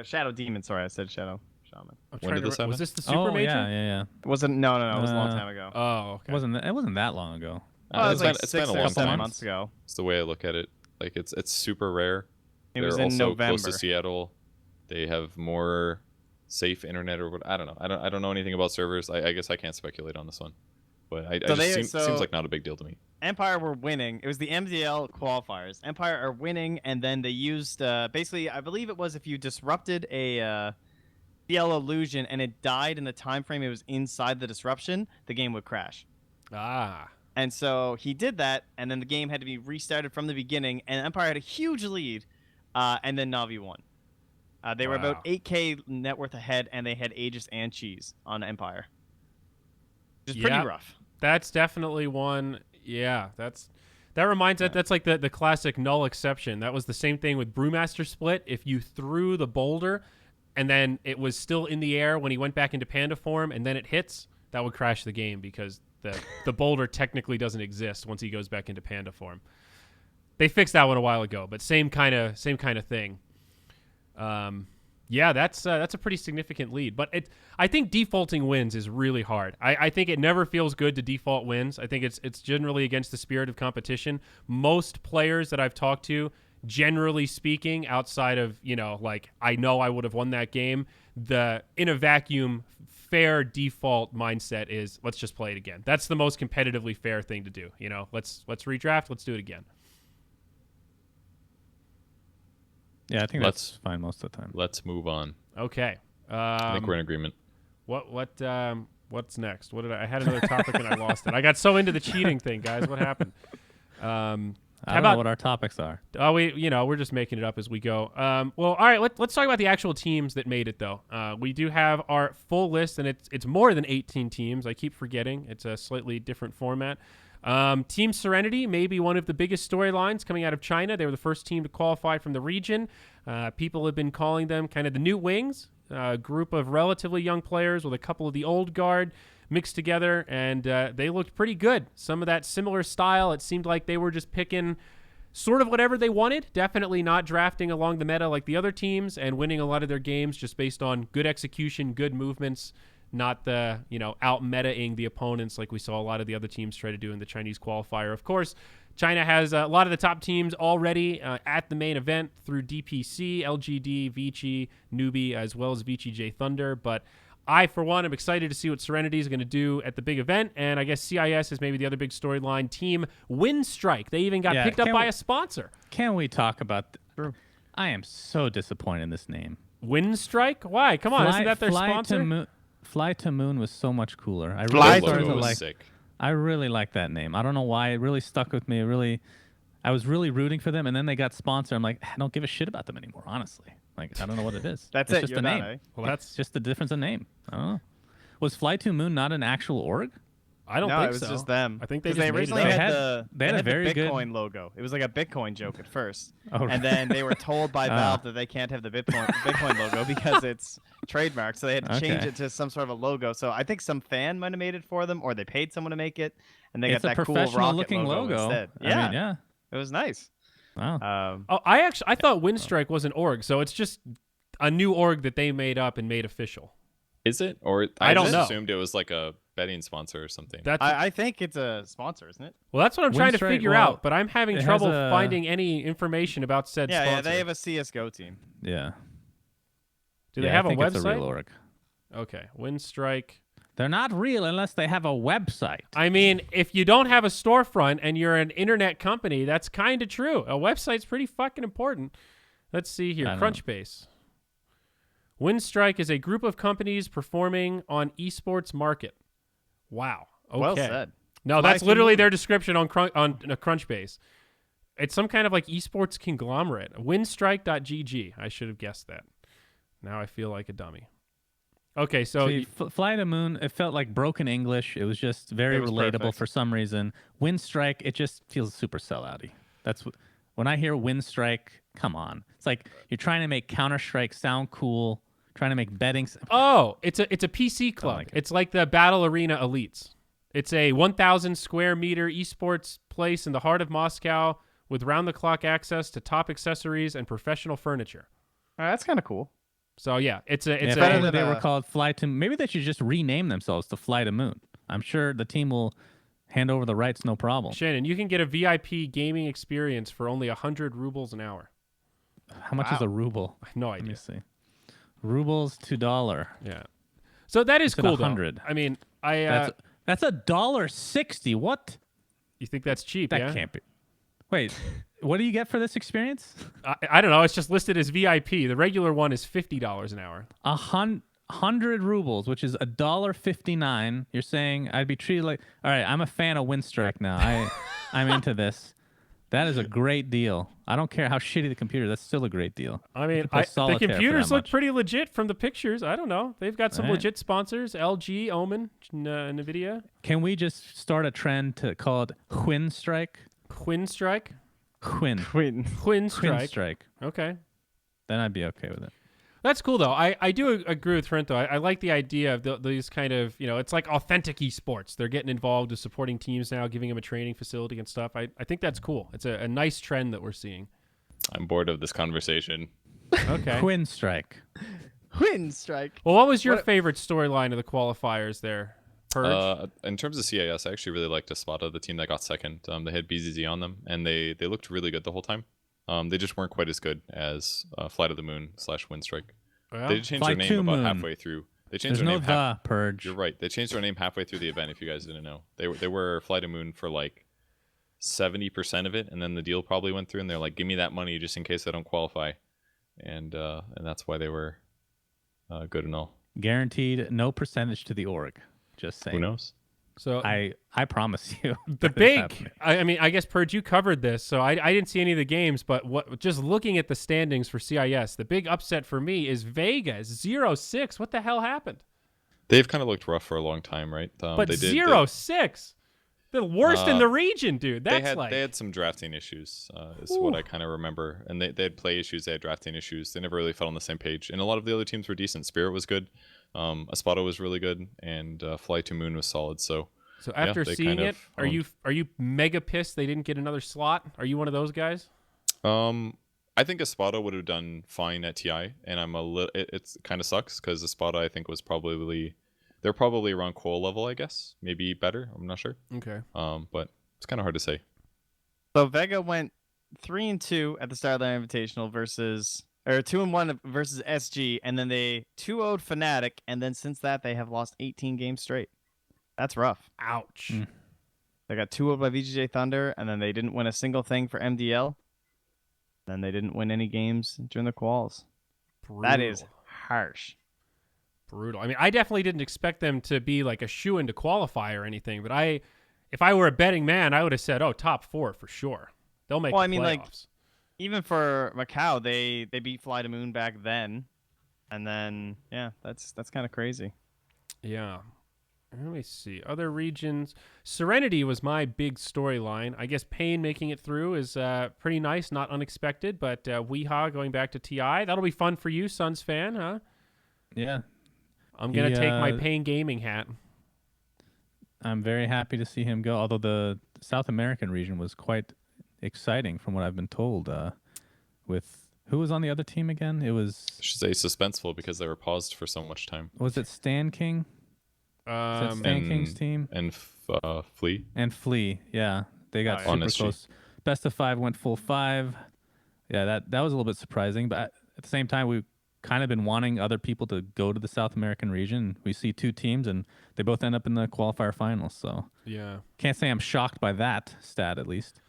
Shadow Demon, sorry, I said Shadow Shaman.
I'm
When
trying
did
to
this
re- was
happen?
this the super major?
Yeah.
It wasn't no, it was a long time ago.
Oh, okay.
It wasn't that long ago.
Oh, it was like
it's
6
been a
or
long
7
time.
months ago.
It's the way I look at it. Like it's super rare.
It
They're
was in
also
November.
close to Seattle. They have more safe internet or what? I don't know. I don't know anything about servers. I guess I can't speculate on this one. But seems like not a big deal to me.
Empire were winning. It was the MDL qualifiers. Empire are winning, and then they used basically, I believe it was if you disrupted a DL illusion and it died in the time frame it was inside the disruption, the game would crash.
Ah.
And so he did that, and then the game had to be restarted from the beginning, and Empire had a huge lead, and then Navi won. They were about
Wow.
8K net worth ahead, and they had Aegis and Cheese on Empire. Which is
Yeah.
pretty rough.
That's definitely one. Yeah, that reminds us. That's like the classic null exception. That was the same thing with Brewmaster Split. If you threw the boulder, and then it was still in the air when he went back into Panda form, and then it hits, that would crash the game because the boulder technically doesn't exist once he goes back into Panda form. They fixed that one a while ago, but same kind of thing. Yeah, that's a pretty significant lead. But I think defaulting wins is really hard. I think it never feels good to default wins. I think it's generally against the spirit of competition. Most players that I've talked to, generally speaking, outside of, like I know I would have won that game, in a vacuum, fair default mindset is let's just play it again. That's the most competitively fair thing to do. Let's redraft, let's do it again.
Yeah, I think
Let's-
that's fine most of the time.
Let's move on.
Okay.
I think we're in agreement.
What's next? I had another topic and I lost it. I got so into the cheating thing, guys. What happened?
I don't know what our topics are.
Oh, we're just making it up as we go. Well, all right. Let's talk about the actual teams that made it, though. We do have our full list, and it's more than 18 teams. I keep forgetting. It's a slightly different format. Team Serenity may be one of the biggest storylines coming out of China. They were the first team to qualify from the region. People have been calling them kind of the new wings, a group of relatively young players with a couple of the old guard mixed together, and they looked pretty good. Some of that similar style, it seemed like they were just picking sort of whatever they wanted, definitely not drafting along the meta like the other teams, and winning a lot of their games just based on good execution, good movements, not the, out meta-ing the opponents like we saw a lot of the other teams try to do in the Chinese qualifier. Of course, China has a lot of the top teams already at the main event through DPC, LGD, Vici, Newbie, as well as Vici J Thunder. But I, for one, am excited to see what Serenity is going to do at the big event. And I guess CIS is maybe the other big storyline. Team Windstrike. They even got picked up by a sponsor.
Can we talk about... I am so disappointed in this name.
Windstrike? Why? Come on, isn't that their sponsor?
Fly to Moon was so much cooler. I
Fly
really
to
started
Logo
to
was
like.
sick.
I really like that name. I don't know why. It really stuck with me. I was really rooting for them, and then they got sponsored. I'm like, I don't give a shit about them anymore, honestly. Like, I don't know what it is.
That's
it's
it.
just
You're
a
done,
name.
eh?
Well, that's...
It's just the difference in name. I don't know. Was Fly to Moon not an actual org?
I don't
No,
think
it was
so.
just them.
I think they
'Cause
just
they
made it
originally
up.
had
They had a very
the
good-
Bitcoin logo. It was like a Bitcoin joke at first,
Oh,
and then they were told by Valve that they can't have the Bitcoin logo because it's trademarked. So they had to change
Okay.
it to some sort of a logo. So I think some fan might have made it for them, or they paid someone to make it, and they
it's
got
a
that cool rocket
professional-looking
logo instead.
I mean, yeah.
It was nice.
Wow.
Oh, I thought Windstrike was an org, so it's just a new org that they made up and made official.
Is it? Or
I don't
just
know.
assumed it was like a betting sponsor or something.
That's
I think it's a sponsor, isn't it?
well, that's what I'm trying to
Windstrike,
figure
well,
out, but I'm having
it has
trouble
a-
finding any information about said
Yeah,
sponsor.
they have a CS:GO team.
Yeah.
Do they
Yeah,
have
I
a
think It's a real
website?
org.
Okay, Windstrike.
They're not real unless they have a website.
I mean, if you don't have a storefront and you're an internet company, that's kind of true. A website's pretty fucking important. Let's see here.
I don't know.
Crunchbase. Windstrike is a group of companies performing on esports market. Wow. Okay.
Well said.
No,
Fly
that's
to
literally
Moon.
their description on Crunchbase. It's some kind of like esports conglomerate. Windstrike.gg. I should have guessed that. Now I feel like a dummy. Okay, so
See, Fly to Moon, it felt like broken English. It was just very
It was
relatable
perfect.
for some reason. Windstrike, it just feels super sellouty. That's what, when I hear Windstrike, come on. It's like you're trying to make Counter-Strike sound cool, trying to make betting.
Oh, it's a PC club.
like it.
It's like the Battle Arena Elites. It's a 1,000 square meter esports place in the heart of Moscow with round-the-clock access to top accessories and professional furniture.
That's kind of cool.
So yeah, it's a
If
better
only
than
they were
a-
called Fly to. Maybe they should just rename themselves to Fly to Moon. I'm sure the team will hand over the rights, no problem.
Shannon, you can get a VIP gaming experience for only 100 rubles an hour.
How much is a ruble?
I have no
Let me
idea.
see. Rubles to dollar.
Yeah. So that is
It's at
cool, though.
100.
I mean, I
That's $1.60. What?
you think that's cheap,
That
yeah?
can't be. Wait, what do you get for this experience?
I don't know. It's just listed as VIP. The regular one is $50 an hour.
100 rubles, which is $1.59. You're saying I'd be treated like? All right, I'm a fan of Windstrike now. I'm into this. That is a great deal. I don't care how shitty the computer. That's still a great deal.
I mean,
play
the
solitaire for
computers
that
look
much.
pretty legit from the pictures. I don't know. They've got some
All right.
legit sponsors: LG, Omen, NVIDIA,
Can we just start a trend to call it Windstrike?
Quinstrike,
Quinn.
Quinstrike.
Windstrike.
Okay.
Then I'd be okay with it.
That's cool, though. I do agree with Trent, though. I like the idea of these kind of, it's like authentic esports. They're getting involved with supporting teams now, giving them a training facility and stuff. I think that's cool. It's a nice trend that we're seeing.
I'm bored of this conversation.
Okay.
Windstrike.
Windstrike.
Well, what was your
What-
favorite storyline of the qualifiers there? Purge?
In terms of CIS, I actually really liked Espada, the team that got second. They had BZZ on them, and they looked really good the whole time. They just weren't quite as good as Fly to the Moon / Windstrike.
Well,
They changed
Fly
their
to
name about
Moon.
halfway through. They changed
There's
their
no
name.
the purge.
You're right. They changed their name halfway through the event. If you guys didn't know, they were Fly to Moon for like 70% of it, and then the deal probably went through, and they're like, "Give me that money just in case I don't qualify," and that's why they were good and all.
Guaranteed no percentage to the org. Just saying.
Who knows?
so
I promise you.
the
that it's
big,
happening.
I mean, I guess, Purge, you covered this, so I didn't see any of the games, but just looking at the standings for CIS, the big upset for me is Vegas, 0-6. What the hell happened?
They've kind of looked rough for a long time, right?
But
they did,
0-6. The worst in the region, dude. That's
they had some drafting issues, is what I kind of remember. And they had play issues, they had drafting issues. They never really felt on the same page. And a lot of the other teams were decent. Spirit was good. Espada was really good. And Fly to Moon was solid. So
after
they
seeing
kind
it,
of
are you mega pissed they didn't get another slot? Are you one of those guys?
I think Espada would have done fine at TI. And I'm a little, it kind of sucks because Espada, I think, was probably, they're probably around Qual level, I guess. Maybe better. I'm not sure.
Okay.
But it's kind of hard to say.
So Vega went 3-2 at the start of their invitational versus, or 2-1 versus SG, and then they 2-0'd Fnatic, and then since that they have lost 18 games straight. That's rough.
Ouch.
They got 2-0 by VGJ Thunder, and then they didn't win a single thing for MDL. Then they didn't win any games during the quals. That is harsh.
Brutal. I mean, I definitely didn't expect them to be like a shoe-in to qualify or anything, but if I were a betting man, I would have said, top 4 for sure. They'll make
Well,
the
I mean, like,
playoffs.
Even for Macau, they beat Fly to Moon back then, and then yeah, that's kind of crazy.
Yeah. Let me see. Other regions. Serenity was my big storyline. I guess Pain making it through is pretty nice, not unexpected, but Weehaw going back to TI. That'll be fun for you, Suns fan, huh?
Yeah.
I'm going to take my Pain gaming hat.
I'm very happy to see him go, although the South American region was quite exciting from what I've been told. With who was on the other team again? It was,
I should say suspenseful because they were paused for so much time.
was it Stan King? Is that Stan King's team?
And Flea.
And Flea, yeah. They got
Oh, yeah.
super
On SG.
close. Best of 5 went full 5. Yeah, that was a little bit surprising, but at the same time, we've kind of been wanting other people to go to the South American region. We see 2 teams, and they both end up in the qualifier finals, so
Yeah.
can't say I'm shocked by that stat, at least.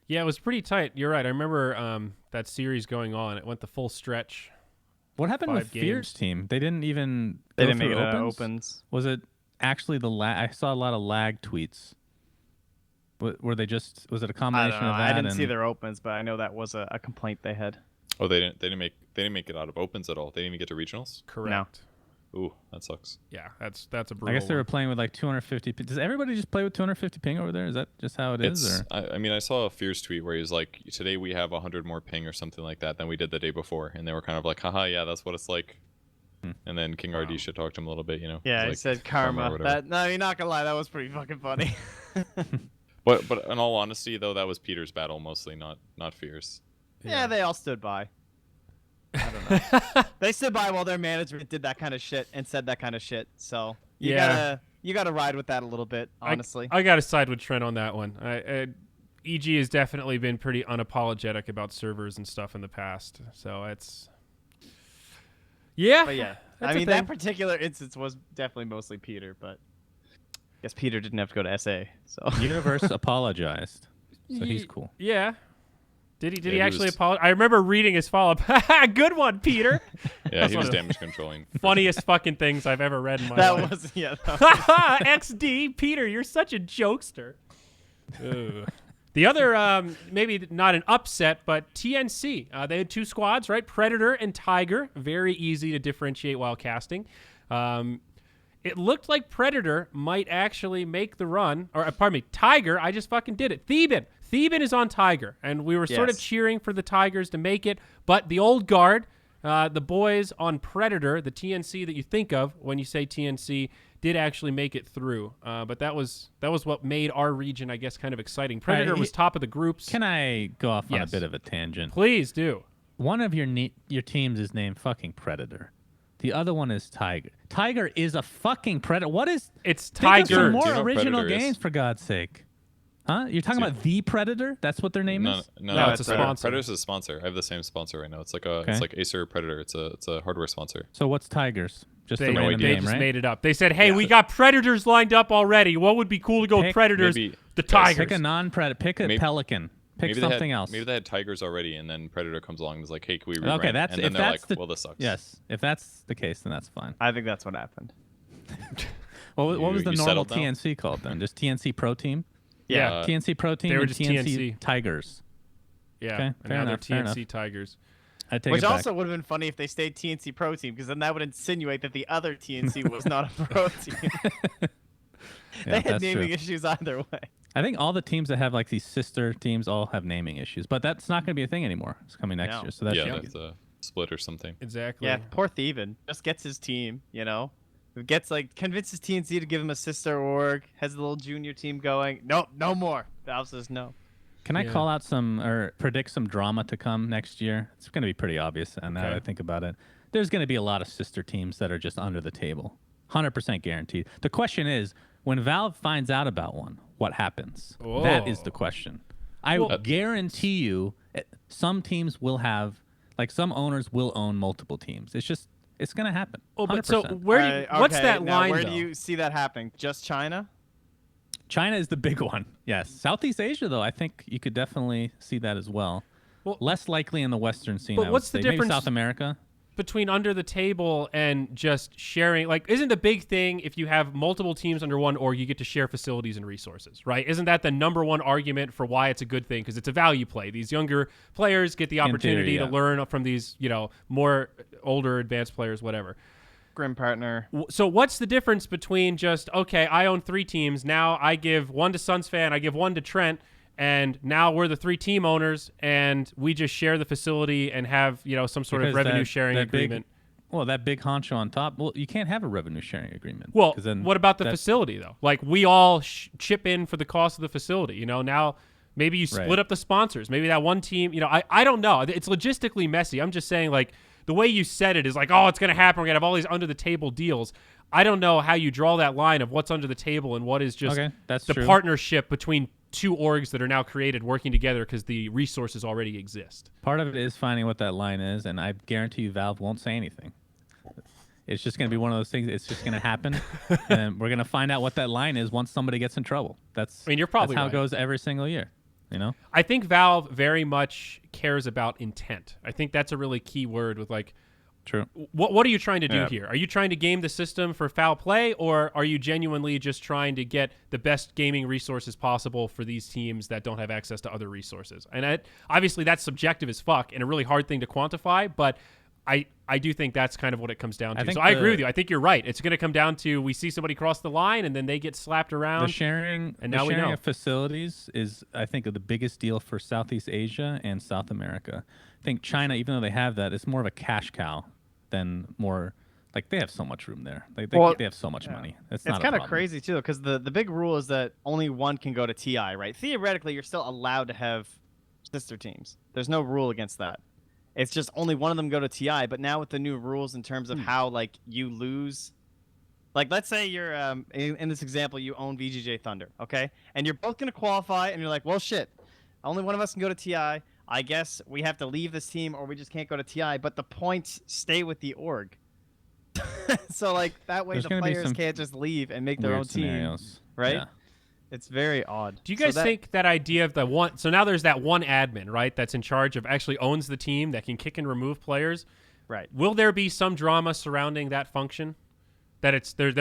Yeah, it was pretty tight. You're right. I remember that series going on. It went the full stretch.
What happened
5
with Fear's team? They didn't even
They
go
didn't make
through
it out of
opens?
opens.
Was it actually the lag? I saw a lot of lag tweets. Were they just? Was it a
I
combination
don't know.
of that?
I didn't see
and-
their opens, but I know that was a complaint they had.
Oh, they didn't make it out of opens at all. They didn't even get to regionals.
Correct.
Ooh, that sucks.
Yeah, that's a brutal.
I guess they were
one.
playing with like 250. Does everybody just play with 250 ping over there? Is that just how it is?
I mean, I saw a Fierce tweet where he's like, today we have 100 more ping or something like that than we did the day before, and they were kind of like, haha, yeah, that's what it's like. And then King RD should talk to him a little bit, you know.
Yeah,
He's
he
like,
said
or
karma.
whatever.
No, you're not gonna lie, that was pretty fucking funny.
But in all honesty, though, that was Peter's battle mostly, not Fierce.
Yeah, they all stood by. I don't know. They stood by while their management did that kind of shit and said that kind of shit. So you gotta ride with that a little bit, honestly.
I got to side with Trent on that one. EG has definitely been pretty unapologetic about servers and stuff in the past. So it's yeah.
But yeah,
that's
I
a
mean
thing.
that particular instance was definitely mostly Peter, but I guess Peter didn't have to go to SA. So
Universe apologized, so he's cool.
Yeah. Did he
he
actually
was-
apologize? I remember reading his follow-up. Good one, Peter.
Yeah, he
one
was
of the
damage controlling.
Funniest fucking things I've ever read in my life.
that was
XD, Peter, you're such a jokester. Ugh. The other, maybe not an upset, but TNC. They had two squads, right? Predator and Tiger. Very easy to differentiate while casting. It looked like Predator might actually make the run. Or, pardon me, Tiger. I just fucking did it. Theban is on Tiger. And we were sort of
Yes.
cheering for the Tigers to make it. But the old guard, the boys on Predator, the TNC that you think of when you say TNC, did actually make it through. But that was what made our region, I guess, kind of exciting. Predator was top of the groups.
Can I go off on a
Yes.
bit of a tangent?
Please do.
One of your teams is named fucking Predator. The other one is Tiger. Tiger is a fucking predator. What is?
It's
Think of
Tiger.
some
Do you
more
know what
original
Predator is?
games, for God's sake. Huh? You're talking about the Predator? That's what their name
No,
is?
No, it's a
Predator.
sponsor.
Predator's a sponsor. I have the same sponsor right now. It's like
Okay.
it's like Acer Predator. It's a hardware sponsor.
So what's Tigers? Just
They,
a random
they
name,
just
right?
made it up. They said, hey, we got Predators lined up already. What would be cool to go with
Pick-
Predators?
maybe-
The
guys,
Tigers.
Pick a non-predator. Pick a
Maybe-
pelican. Pick
Maybe
something
they had,
else.
Maybe they had Tigers already, and then Predator comes along and is like, "Hey, can we rebrand?"
Okay, that's
and then
if
they're
that's
like,
the
"Well, this sucks."
Yes, if that's the case, then that's fine.
I think that's what happened.
What was the
you
normal
settled down?
TNC called then? Just TNC Pro Team?
Yeah.
TNC Pro Team
they were
and
just
TNC
TNC.
Tigers.
Yeah.
Okay,
And
fair
now they're
enough, fair
TNC
enough.
Tigers.
I take
Which
it back.
also would have been funny if they stayed TNC Pro Team, because then that would insinuate that the other TNC was not a pro team.
Yeah,
They had
that's
naming
true.
issues either way.
I think all the teams that have like these sister teams all have naming issues, but that's not going to be a thing anymore. It's coming next
No.
year, so that's
Yeah,
should be
that's a split or something.
Exactly.
Yeah, poor Thievin just gets his team, you know, gets like convinces TNC to give him a sister org, has a little junior team going. Nope, no more. Valve says no.
Can I
Yeah.
call out some or predict some drama to come next year? It's going to be pretty obvious, and now that
Okay.
I think about it, there's going to be a lot of sister teams that are just under the table, 100% guaranteed. The question is, when Valve finds out about one, what happens? That is the
Oh.
question. I
Well-
will guarantee you, some teams will have, like some owners will own multiple teams. It's going to happen.
Oh, but so
100%.
where? Do you, what's
Okay,
that
now
line?
Where
though?
do you see that happening? Just China?
China is the big one. Yes. Southeast Asia, though, I think you could definitely see that as well.
Well-
Less likely in the Western scene.
But
I would
what's the
say. Maybe
difference-
South America.
between under the table and just sharing? Like, isn't the big thing if you have multiple teams under one org, you get to share facilities and resources, right? Isn't that the number one argument for why it's a good thing? Because it's a value play. These younger players get the opportunity
yeah.
to learn from these, more older, advanced players, whatever.
Grim partner.
So what's the difference between just, okay, I own 3 teams, now I give one to Suns Fan, I give one to Trent, and now we're the 3 team owners, and we just share the facility and have, some sort of
Because
revenue
that-
sharing
that
agreement.
That big honcho on top. Well, you can't have a revenue sharing agreement.
Well,
'cause then
what about the
that-
facility, though? Like, we all chip in for the cost of the facility. Now maybe you split
Right.
up the sponsors. Maybe that one team, I don't know. It's logistically messy. I'm just saying, like, the way you said it is like, oh, it's going to happen. We're going to have all these under-the-table deals. I don't know how you draw that line of what's under the table and what is just
Okay, that's
the
true.
partnership between 2 orgs that are now created working together because the resources already exist.
Part of it is finding what that line is, and I guarantee you Valve won't say anything. It's just going to be one of those things. It's just going to happen, and we're going to find out what that line is once somebody gets in trouble. That's
I mean, you're probably
that's how
right.
it goes every single year.
I think Valve very much cares about intent. I think that's a really key word with, like,
True.
What are you trying to do
Yeah.
here? Are you trying to game the system for foul play, or are you genuinely just trying to get the best gaming resources possible for these teams that don't have access to other resources? And obviously that's subjective as fuck and a really hard thing to quantify, but I do think that's kind of what it comes down to. So I agree with you. I think you're right. It's going to come down to we see somebody cross the line and then they get slapped around.
The sharing
we know.
of facilities is, I think, the biggest deal for Southeast Asia and South America. I think China, even though they have that, it's more of a cash cow than more like they have so much room there. Like they have so much money. It's not
kind of
problem.
crazy too, because the big rule is that only one can go to TI, right? Theoretically, you're still allowed to have sister teams. There's no rule against that. It's just only one of them go to TI. But now with the new rules in terms of how like you lose, like let's say you're in this example you own VGJ Thunder, okay, and you're both gonna qualify, and you're like, well, shit, only one of us can go to TI. I guess we have to leave this team, or we just can't go to TI. But the points stay with the org. So like that way
There's
the
gonna be
players
some
can't just leave and make their
Weird
own
scenarios.
team, right?
Yeah.
It's very odd.
Do you guys think that idea of the one? So now there's that one admin, right? That's in charge of actually owns the team that can kick and remove players.
Right.
Will there be some drama surrounding that function? That it's there's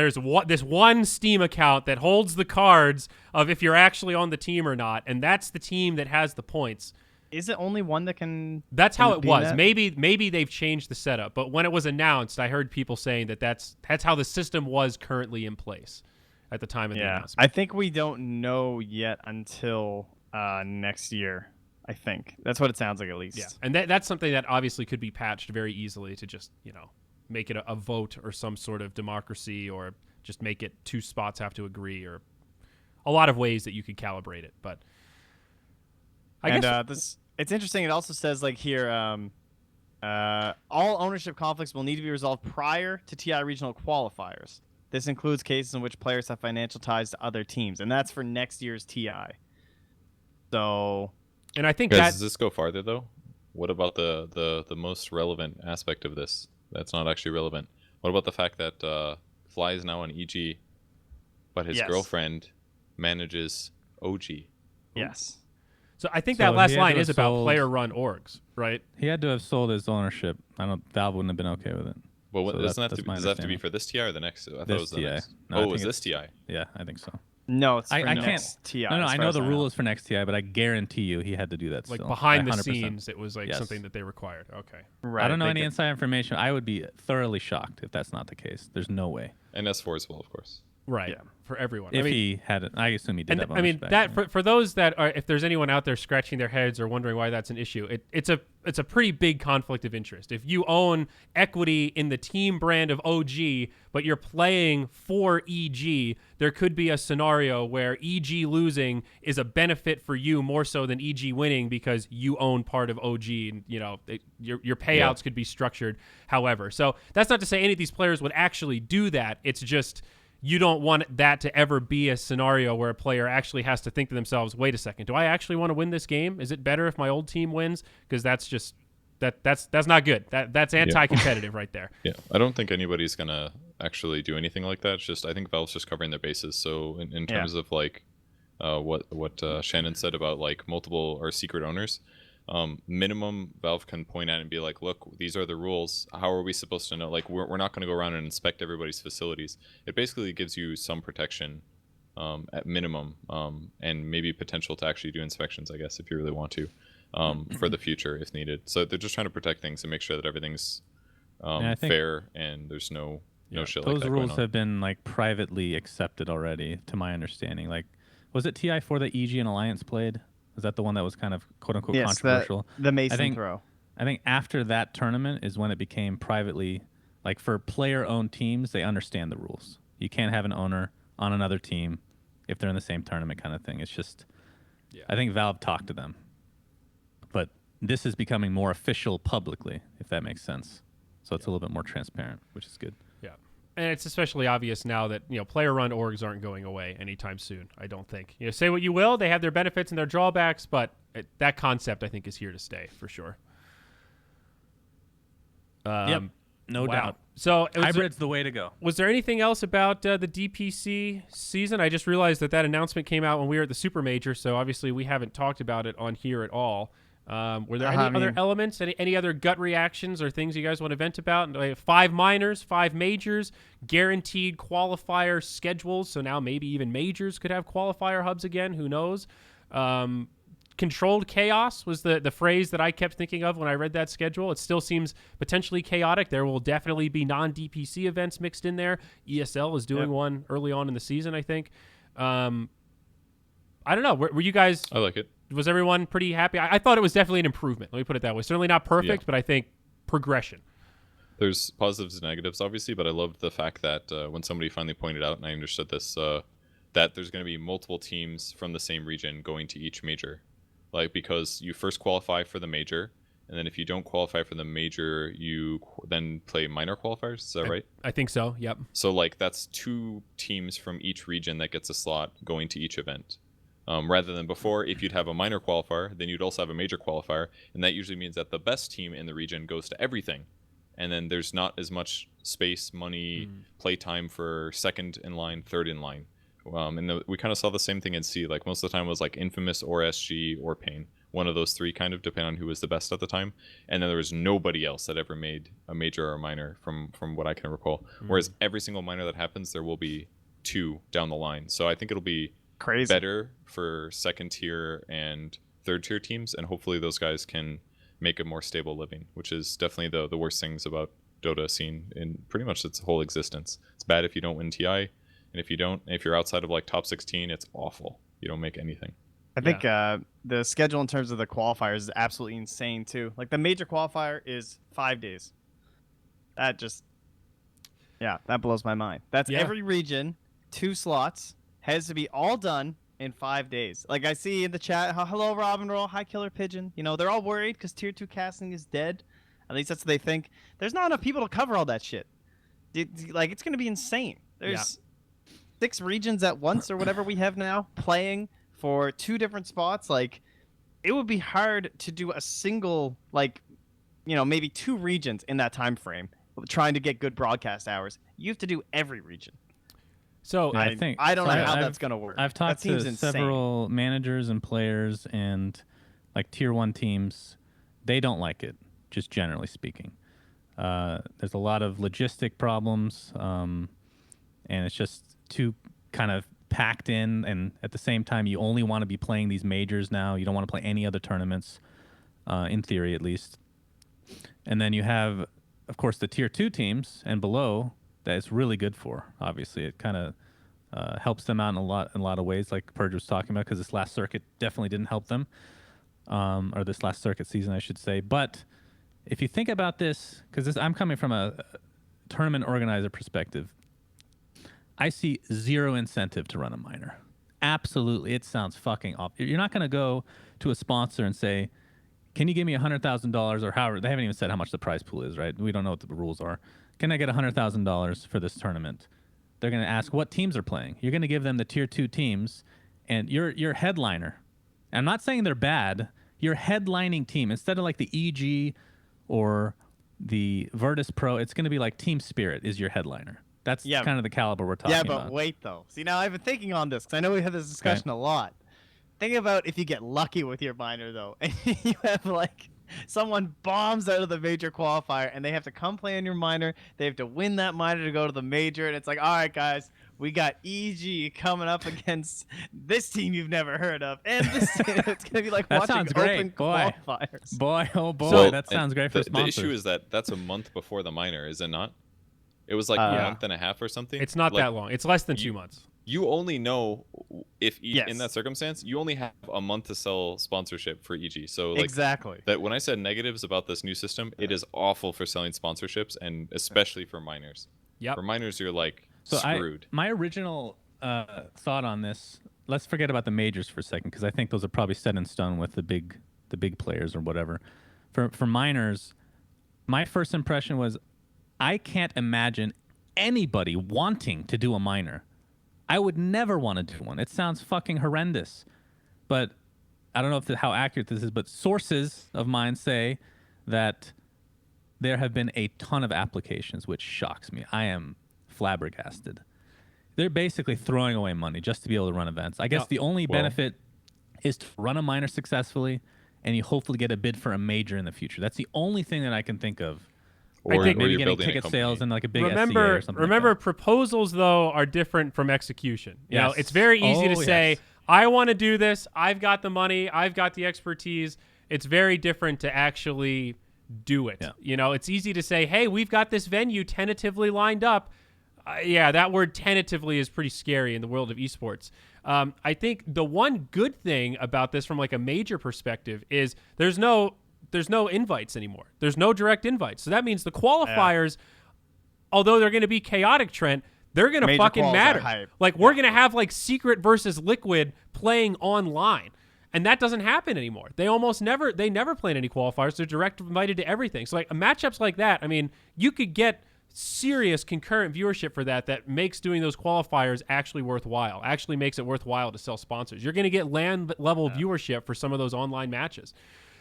this one Steam account that holds the cards of if you're actually on the team or not, and that's the team that has the points.
Is it only one that can?
That's how it
be
was.
that?
Maybe they've changed the setup, but when it was announced, I heard people saying that's how the system was currently in place at the time of the announcement.
I think we don't know yet until next year. I think that's what it sounds like, at least.
Yeah, and that's something that obviously could be patched very easily to just make it a vote or some sort of democracy, or just make it two spots have to agree, or a lot of ways that you could calibrate it. But I guess
it's interesting. It also says like here, all ownership conflicts will need to be resolved prior to TI regional qualifiers. This includes cases in which players have financial ties to other teams, and that's for next year's TI. So,
and I think
does this go farther though? What about the most relevant aspect of this? That's not actually relevant. What about the fact that Fly is now on EG, but his girlfriend manages OG?
Yes.
So I think
So
that last
he had
line
to
is
have
about
sold-
player-run orgs, right?
He had to have sold his ownership. Valve wouldn't have been okay with it.
Well,
So
does that
that's my
have to be
understanding.
for this TI or the next? I thought it
This
was the
TI.
next.
No, I
Oh,
think
is
it's-
this TI?
Yeah, I think so.
No, it's for
I
next
can't.
TI.
No,
as
I
far
know
as
the
know.
rule is for next TI, but I guarantee you he had to do that
Like
still.
behind the
100%.
scenes, it was like
Yes.
something that they required. Okay.
Right,
I don't know
they
any
could-
inside information. I would be thoroughly shocked if that's not the case. There's no way.
And S4 as well, of course.
Right.
Yeah.
For everyone.
If he had it, I assume he did
And
have
I mean
ownership
that
back.
for those that are, if there's anyone out there scratching their heads or wondering why that's an issue, it's a pretty big conflict of interest. If you own equity in the team brand of OG, but you're playing for EG, there could be a scenario where EG losing is a benefit for you more so than EG winning because you own part of OG, and your payouts could be structured however. So that's not to say any of these players would actually do that. It's just you don't want that to ever be a scenario where a player actually has to think to themselves, wait a second, do I actually want to win this game? Is it better if my old team wins? Because that's just that's not good. That's anti-competitive right there.
Yeah, I don't think anybody's gonna actually do anything like that. It's just I think Valve's just covering their bases. So in terms of like what Shannon said about like multiple or secret owners, minimum Valve can point at and be like, look, these are the rules. How are we supposed to know? Like we're not going to go around and inspect everybody's facilities. It basically gives you some protection at minimum, and maybe potential to actually do inspections, I guess, if you really want to, for the future if needed. So they're just trying to protect things and make sure that everything's
I think
fair and there's no shit like
Those
that
rules
going on.
have been like privately accepted already, to my understanding. Like, was it TI4 that EG and Alliance played? Was that the one that was kind of quote unquote
Yes,
controversial?
the Mason
think-
throw.
I think after that tournament is when it became privately, like for player-owned teams, they understand the rules. You can't have an owner on another team if they're in the same tournament, kind of thing. It's just, I think Valve talked to them, but this is becoming more official publicly, if that makes sense. So it's a little bit more transparent, which is good.
Yeah. And it's especially obvious now that, player-run orgs aren't going away anytime soon, I don't think. Say what you will, they have their benefits and their drawbacks, but that concept, I think, is here to stay for sure.
Yep, no doubt.
So
Hybrid's the way to go.
was there anything else about the DPC season? I just realized that announcement came out when we were at the Super Major, so obviously we haven't talked about it on here at all. Were there any other elements, any other gut reactions or things you guys want to vent about? 5 minors, 5 majors, guaranteed qualifier schedules. So now maybe even majors could have qualifier hubs again. Who knows? Controlled chaos was the phrase that I kept thinking of when I read that schedule. It still seems potentially chaotic. There will definitely be non-DPC events mixed in there. ESL is doing one early on in the season, I think. I don't know. Were you guys...
I like it.
Was everyone pretty happy? I thought it was definitely an improvement. Let me put it that way. Certainly not perfect, but I think progression.
There's positives and negatives, obviously, but I loved the fact that when somebody finally pointed out, and I understood this, that there's going to be multiple teams from the same region going to each major. Like, because you first qualify for the major, and then if you don't qualify for the major, you then play minor qualifiers. Is that right?
I think so, yep.
So, like, that's 2 teams from each region that gets a slot going to each event. Rather than before, if you'd have a minor qualifier, then you'd also have a major qualifier, and that usually means that the best team in the region goes to everything. And then there's not as much space, money, play time for second in line, third in line. We kind of saw the same thing in C. Like, most of the time it was like Infamous or SG or Pain. One of those 3, kind of, depending on who was the best at the time. And then there was nobody else that ever made a major or a minor from what I can recall. Whereas every single minor that happens, there will be 2 down the line. So I think it'll be
crazy
better for second tier and third tier teams. And hopefully those guys can make a more stable living, which is definitely the worst things about Dota scene in pretty much its whole existence. It's bad if you don't win TI. And if you're outside of like top 16, it's awful. You don't make anything.
I think the schedule in terms of the qualifiers is absolutely insane too. Like, the major qualifier is 5 days. That just, that blows my mind. That's every region, 2 slots, has to be all done in 5 days. Like, I see in the chat, hello Robin Roll, hi Killer Pigeon. You know, they're all worried because tier 2 casting is dead. At least that's what they think. There's not enough people to cover all that shit. Like, it's going to be insane. There's 6 regions at once or whatever we have now playing for 2 different spots. Like, it would be hard to do a single, like, maybe 2 regions in that time frame trying to get good broadcast hours. You have to do every region.
So
I don't know how that's going to work.
I've talked to several managers and players and like tier 1 teams. They don't like it, just generally speaking. There's a lot of logistic problems, and it's just too kind of packed in, and at the same time you only want to be playing these majors now. You don't want to play any other tournaments, in theory at least. And then you have, of course, the tier 2 teams and below that it's really good for. Obviously, it kind of helps them out in a lot of ways, like Purge was talking about, because this last circuit definitely didn't help them, or this last circuit season, I should say. But if you think about this, because I'm coming from a tournament organizer perspective, I see 0 incentive to run a minor. Absolutely. It sounds fucking awful. You're not going to go to a sponsor and say, can you give me $100,000 or however? They haven't even said how much the prize pool is, right? We don't know what the rules are. Can I get $100,000 for this tournament? They're going to ask what teams are playing. You're going to give them the tier 2 teams, and your headliner. I'm not saying they're bad. Your headlining team, instead of like the EG or the Virtus Pro, it's going to be like Team Spirit is your headliner. That's kind of the caliber we're talking about.
Yeah, but wait, though. See, now I've been thinking on this, because I know we had this discussion a lot. Think about if you get lucky with your minor, though, and you have, like, someone bombs out of the major qualifier, and they have to come play on your minor. They have to win that minor to go to the major, and it's like, all right, guys, we got EG coming up against this team you've never heard of, and this team, it's going to be like watching open qualifiers.
Boy, oh boy,
so,
that sounds great for sponsors.
The issue is that's a month before the minor, is it not? It was like a month and a half or something.
It's not that long. It's less than 2 months.
You only know if in that circumstance, you only have a month to sell sponsorship for EG. So like,
exactly.
That when I said negatives about this new system, it is awful for selling sponsorships, and especially for minors.
Yep.
For minors, you're like screwed.
My original thought on this. Let's forget about the majors for a second, because I think those are probably set in stone with the big players or whatever. For minors, my first impression was, I can't imagine anybody wanting to do a minor. I would never want to do one. It sounds fucking horrendous. But I don't know how accurate this is, but sources of mine say that there have been a ton of applications, which shocks me. I am flabbergasted. They're basically throwing away money just to be able to run events. I guess the only benefit is to run a minor successfully and you hopefully get a bid for a major in the future. That's the only thing that I can think of.
Or,
think
or
Maybe
you're
getting
building a
ticket
company.
sales and like a big SCA
remember,
or something.
remember,
like that.
proposals though are different from execution. You know,
Yes.
it's very easy to
Oh,
say,
yes.
I want to do this. I've got the money. I've got the expertise. It's very different to actually do it.
Yeah.
You know, it's easy to say, hey, we've got this venue tentatively lined up. Yeah, that word tentatively is pretty scary in the world of esports. I think the one good thing about this from like a major perspective is there's no invites anymore. There's no direct invites. So that means the qualifiers, although they're going to be chaotic, Trent, they're going to
Major
fucking
quals are
matter.
hype.
Like we're going to have like Secret versus Liquid playing online. And that doesn't happen anymore. They never play in any qualifiers. They're direct invited to everything. So like matchups like that, I mean, you could get serious concurrent viewership for that makes doing those qualifiers actually worthwhile, actually makes it worthwhile to sell sponsors. You're going to get LAN level viewership for some of those online matches.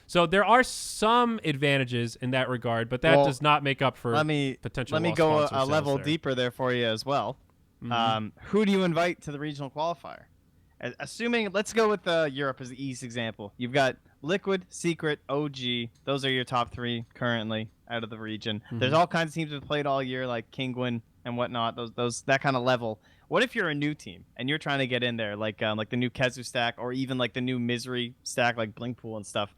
So there are some advantages in that regard, but that does not make up for potential
Let me
lost
go
sponsor
a
sales
level
there.
deeper there for you as well. Who do you invite to the regional qualifier? Assuming, let's go with Europe as the east example. You've got Liquid, Secret, OG. Those are your top 3 currently out of the region. There's all kinds of teams that have played all year, like Kingwin and whatnot. Those that kind of level. What if you're a new team and you're trying to get in there, like the new Kezu stack, or even like the new Misery stack, like Blinkpool and stuff?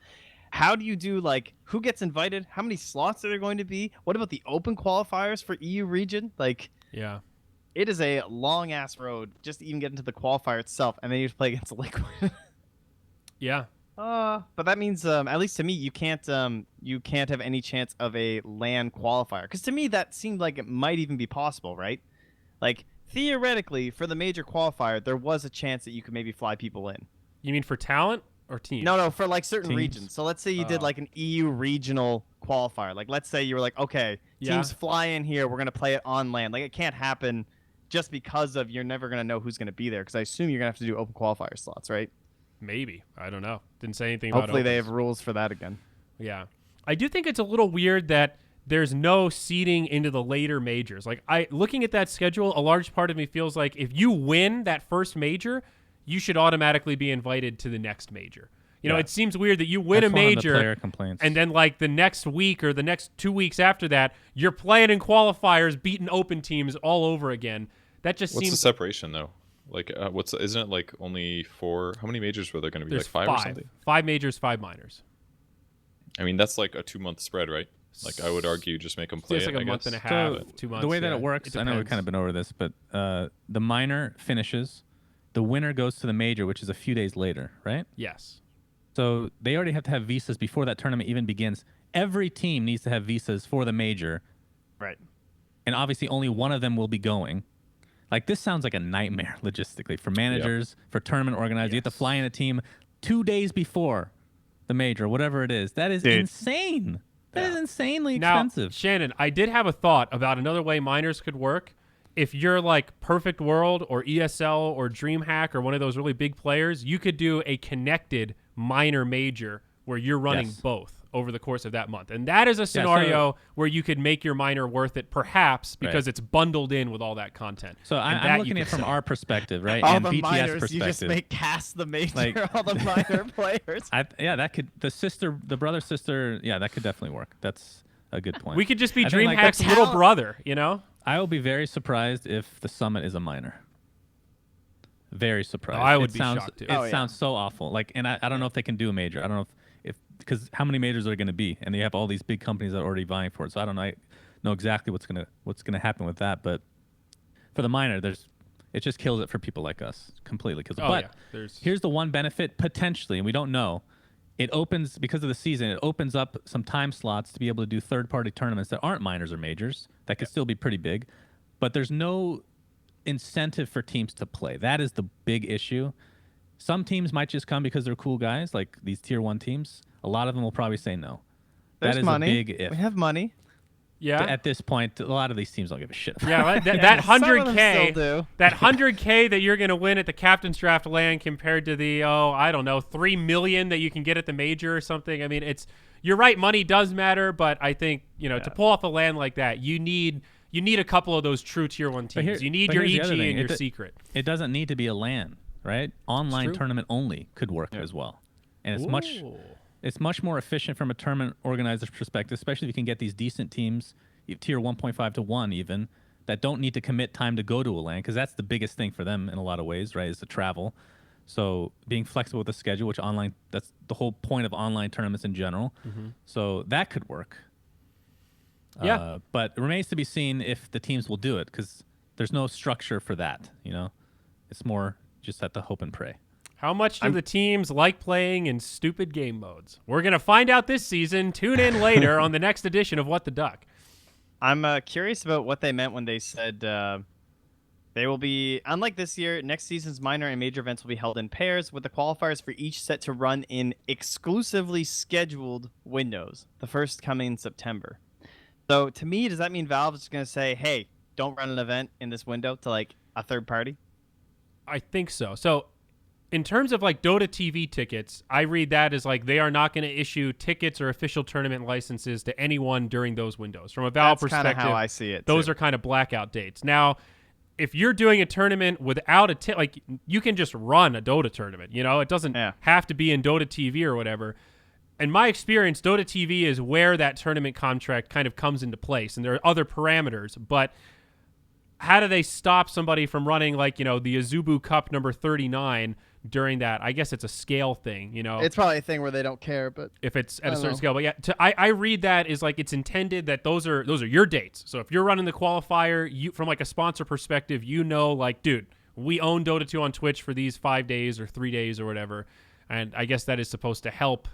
How do you do, like, who gets invited? How many slots are there going to be? What about the open qualifiers for EU region? Like,
Yeah.
it is a long ass road just to even get into the qualifier itself, and then you have to play against Liquid.
Yeah.
But that means, at least to me, you can't have any chance of a LAN qualifier. Because to me, that seemed like it might even be possible, right? Like, theoretically, for the major qualifier, there was a chance that you could maybe fly people in.
You mean for talent or team?
No, for like certain
Teams.
regions. So let's say you did like an EU regional qualifier. Like, let's say you were like, okay,
Yeah.
teams fly in here, we're gonna play it on LAN. Like, it can't happen just because of you're never gonna know who's gonna be there. Because I assume you're gonna have to do open qualifier slots, right?
Maybe. I don't know. Didn't say anything about
Hopefully they
opens.
have rules for that again.
Yeah. I do think it's a little weird that there's no seeding into the later majors. Like, looking at that schedule, a large part of me feels like if you win that first major, you should automatically be invited to the next major. You know,
Yeah.
it seems weird that you win
That's
a
one of the
major
player complaints.
and then like the next week or the next 2 weeks after that, you're playing in qualifiers, beating open teams all over again. That just
What's the
seems
separation though? Like, isn't it like only 4? How many majors were there going to be?
there's
Like 5 or something?
5 majors, 5 minors.
I mean, that's like a 2-month spread, right? Like, I would argue just make them play
It's like
it,
a
I
month
guess.
and a half,
So
2 months.
the way that
yeah.
it works, I know we've
depends.
kind of been over this, but the minor finishes, the winner goes to the major, which is a few days later, right?
Yes.
So they already have to have visas before that tournament even begins. Every team needs to have visas for the major,
Right.
and obviously only one of them will be going. Like, this sounds like a nightmare logistically for managers, for tournament organizers. You have to fly in a team 2 days before the major, whatever it is. That is insane. That is insanely
Now,
expensive.
Shannon, I did have a thought about another way minors could work. If you're like Perfect World or ESL or DreamHack or one of those really big players, you could do a connected minor major where you're running
Yes.
both over the course of that month. And that is a scenario where you could make your minor worth it, perhaps, because it's bundled in with all that content.
So
And
I'm
that
looking
you
at it
could
from
sell.
our perspective, right?
All
and
the
BTS
minors,
perspective.
you just make cast the major,
Like-
all the minor players.
That could the brother sister. Yeah, that could definitely work. That's a good point.
We could just be
I think, like,
DreamHack's
that's
little
how-
brother, you know?
I will be very surprised if the summit is a minor. Very surprised.
I would
It
be
sounds,
shocked, too.
It
Oh, yeah.
sounds so awful. Like, and I don't know if they can do a major. I don't know if because how many majors are going to be, and they have all these big companies that are already vying for it. So I don't know exactly what's gonna happen with that. But for the minor, it just kills it for people like us. Completely kills it.
Oh,
But
yeah. There's
here's the one benefit potentially, and we don't know. It opens, because of the season, it opens up some time slots to be able to do third-party tournaments that aren't minors or majors that could still be pretty big, but there's no incentive for teams to play. That is the big issue. Some teams might just come because they're cool guys, like these tier 1 teams. A lot of them will probably say no.
There's
that is
money.
a big if.
We have money.
yeah.
At this point, a lot of these teams don't give a shit.
Yeah, that
Some of them
100K,
still do.
that 100K that you're going to win at the Captain's Draft LAN compared to the, I don't know, 3 million that you can get at the major or something. I mean, you're right, money does matter, but I think, to pull off a LAN like that, you need a couple of those true tier 1 teams. You need your
here's the
EG
other thing.
and your Secret.
It doesn't need to be a LAN, right? Online
true.
tournament only could work as well. And it's much
Ooh.
It's much more efficient from a tournament organizer's perspective, especially if you can get these decent teams, tier 1.5 to 1 even, that don't need to commit time to go to a LAN, because that's the biggest thing for them in a lot of ways, right, is the travel. So being flexible with the schedule, which online, that's the whole point of online tournaments in general. So that could work.
Yeah.
But it remains to be seen if the teams will do it, because there's no structure for that, you know? It's more just at the hope and pray.
How much do the teams like playing in stupid game modes? We're going to find out this season. Tune in later on the next edition of What the Duck.
I'm curious about what they meant when they said they will be, unlike this year, next season's minor and major events will be held in pairs, with the qualifiers for each set to run in exclusively scheduled windows, the first coming in September. So to me, does that mean Valve is going to say, hey, don't run an event in this window to like a third party?
I think so. So in terms of like Dota TV tickets, I read that as like they are not going to issue tickets or official tournament licenses to anyone during those windows. From a Valve
That's
perspective,
how I see it.
those
too.
are kind of blackout dates. Now, if you're doing a tournament without a like you can just run a Dota tournament, you know, it doesn't have to be in Dota TV or whatever. In my experience, Dota TV is where that tournament contract kind of comes into place, and there are other parameters, but how do they stop somebody from running like, you know, the Azubu Cup number 39 during that? I guess it's a scale thing, you know.
It's probably a thing where they don't care, but
If it's at a certain scale. But yeah, I read that is like it's intended that those are your dates. So if you're running the qualifier, you from like a sponsor perspective, you know, like, dude, we own Dota 2 on Twitch for these 5 days or 3 days or whatever. And I guess that is supposed to help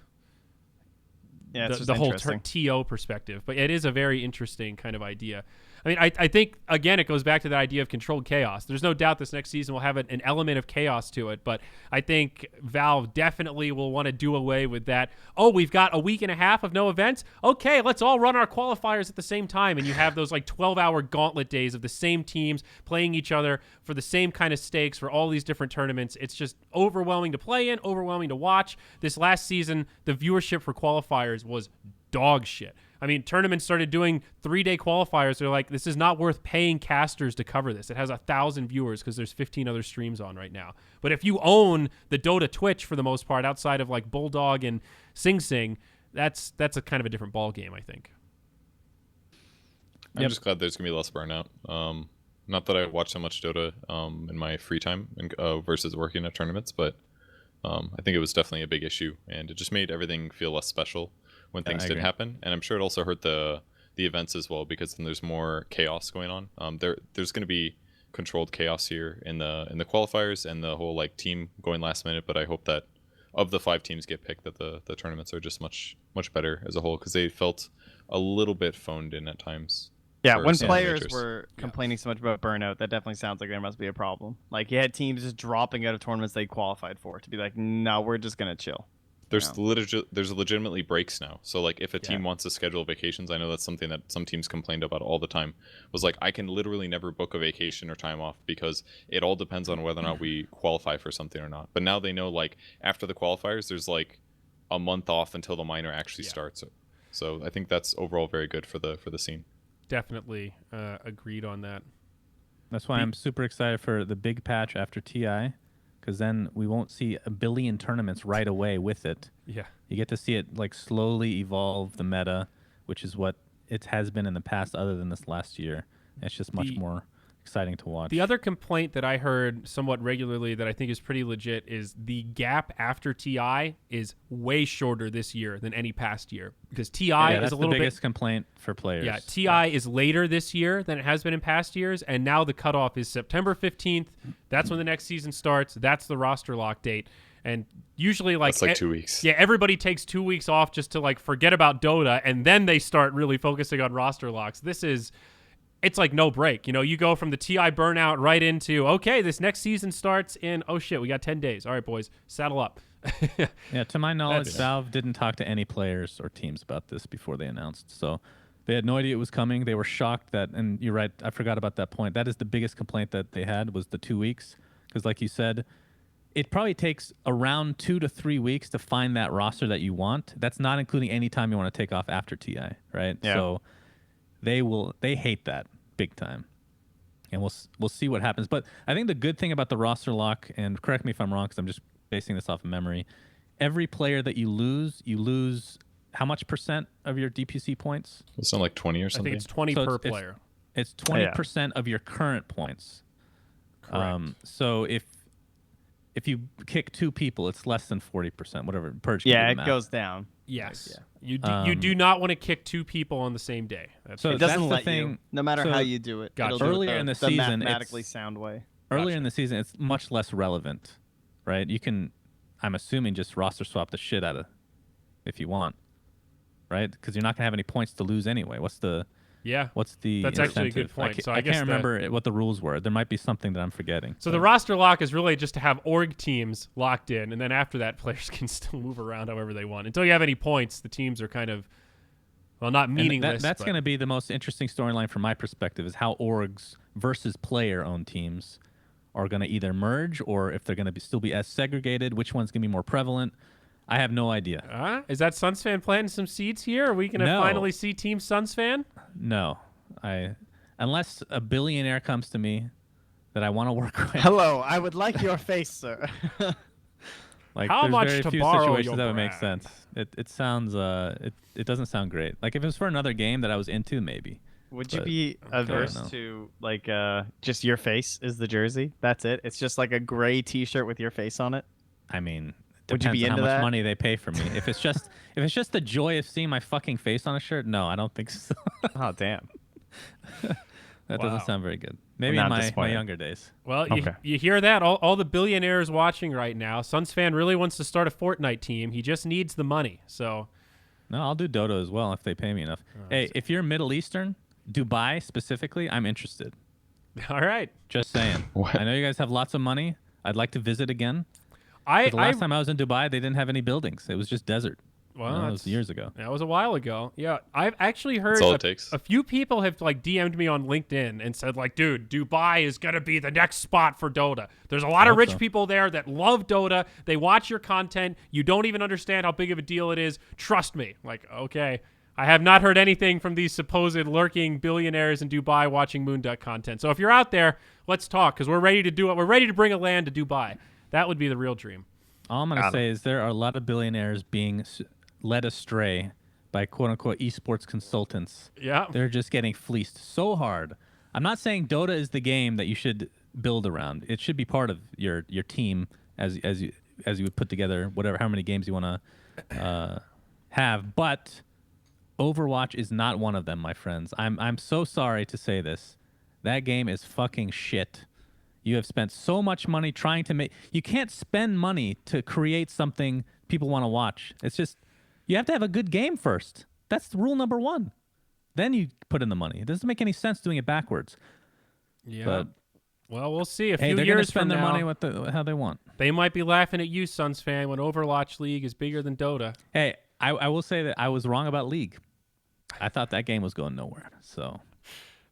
the whole TO perspective. But it is a very interesting kind of idea. I mean, I think, again, it goes back to that idea of controlled chaos. There's no doubt this next season will have an element of chaos to it, but I think Valve definitely will want to do away with that. Oh, we've got a week and a half of no events? Okay, let's all run our qualifiers at the same time, and you have those like 12-hour gauntlet days of the same teams playing each other for the same kind of stakes for all these different tournaments. It's just overwhelming to play in, overwhelming to watch. This last season, the viewership for qualifiers was dog shit. I mean, tournaments started doing 3-day qualifiers. They're like, this is not worth paying casters to cover this. It has 1,000 viewers because there's 15 other streams on right now. But if you own the Dota Twitch for the most part, outside of like Bulldog and Sing Sing, that's a kind of a different ball game, I think.
I'm just glad there's gonna be less burnout. Not that I watch so much Dota in my free time versus working at tournaments, but I think it was definitely a big issue, and it just made everything feel less special when things did happen. And I'm sure it also hurt the events as well, because then there's more chaos going on. There's going to be controlled chaos here in the qualifiers and the whole like team going last minute. But I hope that of the 5 teams get picked, that the tournaments are just much better as a whole, because they felt a little bit phoned in at times.
Yeah, when players were complaining so much about burnout, that definitely sounds like there must be a problem. Like you had teams just dropping out of tournaments they qualified for to be like, no, we're just gonna chill.
There's legitimately breaks now. So like if a team wants to schedule vacations, I know that's something that some teams complained about all the time, was like, I can literally never book a vacation or time off because it all depends on whether or not we qualify for something or not. But now they know, like, after the qualifiers, there's like a month off until the minor actually starts. So I think that's overall very good for the scene.
Definitely agreed on that.
That's why I'm super excited for the big patch after TI, because then we won't see a billion tournaments right away with it.
Yeah.
You get to see it like slowly evolve the meta, which is what it has been in the past other than this last year. It's just much more exciting to watch.
The other complaint that I heard somewhat regularly that I think is pretty legit is the gap after TI is way shorter this year than any past year, because TI is a little bit...
the biggest complaint for players.
Yeah, TI is later this year than it has been in past years, and now the cutoff is September 15th. That's when the next season starts. That's the roster lock date. And usually, like...
That's like 2 weeks.
Yeah, everybody takes 2 weeks off just to, like, forget about Dota, and then they start really focusing on roster locks. It's like no break. You know, you go from the TI burnout right into, okay, this next season starts in, oh shit, we got 10 days. All right, boys, saddle up.
Yeah, to my knowledge, Valve didn't talk to any players or teams about this before they announced. So they had no idea it was coming. They were shocked that, and you're right, I forgot about that point. That is the biggest complaint that they had, was the 2 weeks. Because like you said, it probably takes around 2 to 3 weeks to find that roster that you want. That's not including any time you want to take off after TI, right?
Yeah.
So they hate that big time, and we'll see what happens. But I think the good thing about the roster lock, and correct me if I'm wrong because I'm just basing this off of memory, every player that you lose how much percent of your DPC points?
It's not like 20 or
I
something.
think it's 20
So
per
it's-
player.
It's 20% of your current points.
Correct.
So if you kick 2 people, it's less than 40%. Whatever. Purge. can do
Yeah,
the
it
math.
goes down.
Yes. You do not want to kick 2 people on the same day. That's
So
It doesn't
doesn't the
let
thing.
you, no matter
so
how you do it.
Gotcha.
It'll do it
Earlier in the season,
mathematically
it's-
sound way.
Earlier in the season, it's much less relevant, right? You can, I'm assuming, just roster swap the shit out of, if you want, right? Because you're not gonna have any points to lose anyway. What's the
yeah.
That's
actually a good
incentive?
point. So I
I
guess
can't remember what the rules were. There might be something that I'm forgetting.
So the roster lock is really just to have org teams locked in, and then after that, players can still move around however they want. Until you have any points, the teams are kind of, well, not
And
meaningless.
that's
but-
going to be the most interesting storyline from my perspective, is how orgs versus player-owned teams are going to either merge, or if they're going to still be as segregated, which one's going to be more prevalent. I have no idea.
Is that Suns fan planting some seeds here? Are we going to
No.
finally see Team Suns fan?
No, unless a billionaire comes to me that I want to work with.
Hello, I would like your face, sir.
Like,
How
there's
much
very
to
few
borrow
situations
your
that would make
brand?
sense. It sounds it doesn't sound great. Like, if it was for another game that I was into, maybe.
Would you
But
be averse
no.
to like just your face is the jersey? That's it. It's just like a gray T-shirt with your face on it.
I mean,
Would you
depends
be
on how
into
much
that?
money they pay for me. If it's just the joy of seeing my fucking face on a shirt, no, I don't think so.
Oh damn.
That
Wow.
doesn't sound very good. Maybe
Not
in my
disappointed.
younger days.
Well,
Okay.
you hear that? All the billionaires watching right now. Suns fan really wants to start a Fortnite team. He just needs the money. So,
No, I'll do Dota as well if they pay me enough. Hey, if you're Middle Eastern, Dubai specifically, I'm interested.
all right.
Just saying.
What?
I know you guys have lots of money. I'd like to visit again.
I
The last time I was in Dubai, they didn't have any buildings. It was just desert.
well,
That
that's-
was years ago.
That was a while ago. Yeah, I've actually heard
That's all it takes.
a few people have like DM'd me on LinkedIn and said like, dude, Dubai is gonna be the next spot for Dota. There's a lot of
hope
rich
so.
people there that love Dota. They watch your content. You don't even understand how big of a deal it is. Trust me. Like, okay. I have not heard anything from these supposed lurking billionaires in Dubai watching Moonduck content. So if you're out there, let's talk, because we're ready to do it. We're ready to bring a LAN to Dubai. That would be the real dream.
All I'm going to say is there are a lot of billionaires being led astray by quote-unquote esports consultants.
Yeah.
They're just getting fleeced so hard. I'm not saying Dota is the game that you should build around. It should be part of your team as you would put together how many games you want to have. But Overwatch is not one of them, my friends. I'm so sorry to say this. That game is fucking shit. You have spent so much money trying to make. You can't spend money to create something people want to watch. It's just you have to have a good game first. That's rule number 1. Then you put in the money. It doesn't make any sense doing it backwards.
Yeah.
But
Well, we'll see. A
hey,
few
they're going to
years
spend
from
their
now,
money how they want.
they might be laughing at you, Suns fan, when Overwatch League is bigger than Dota.
Hey, I will say that I was wrong about League. I thought that game was going nowhere. So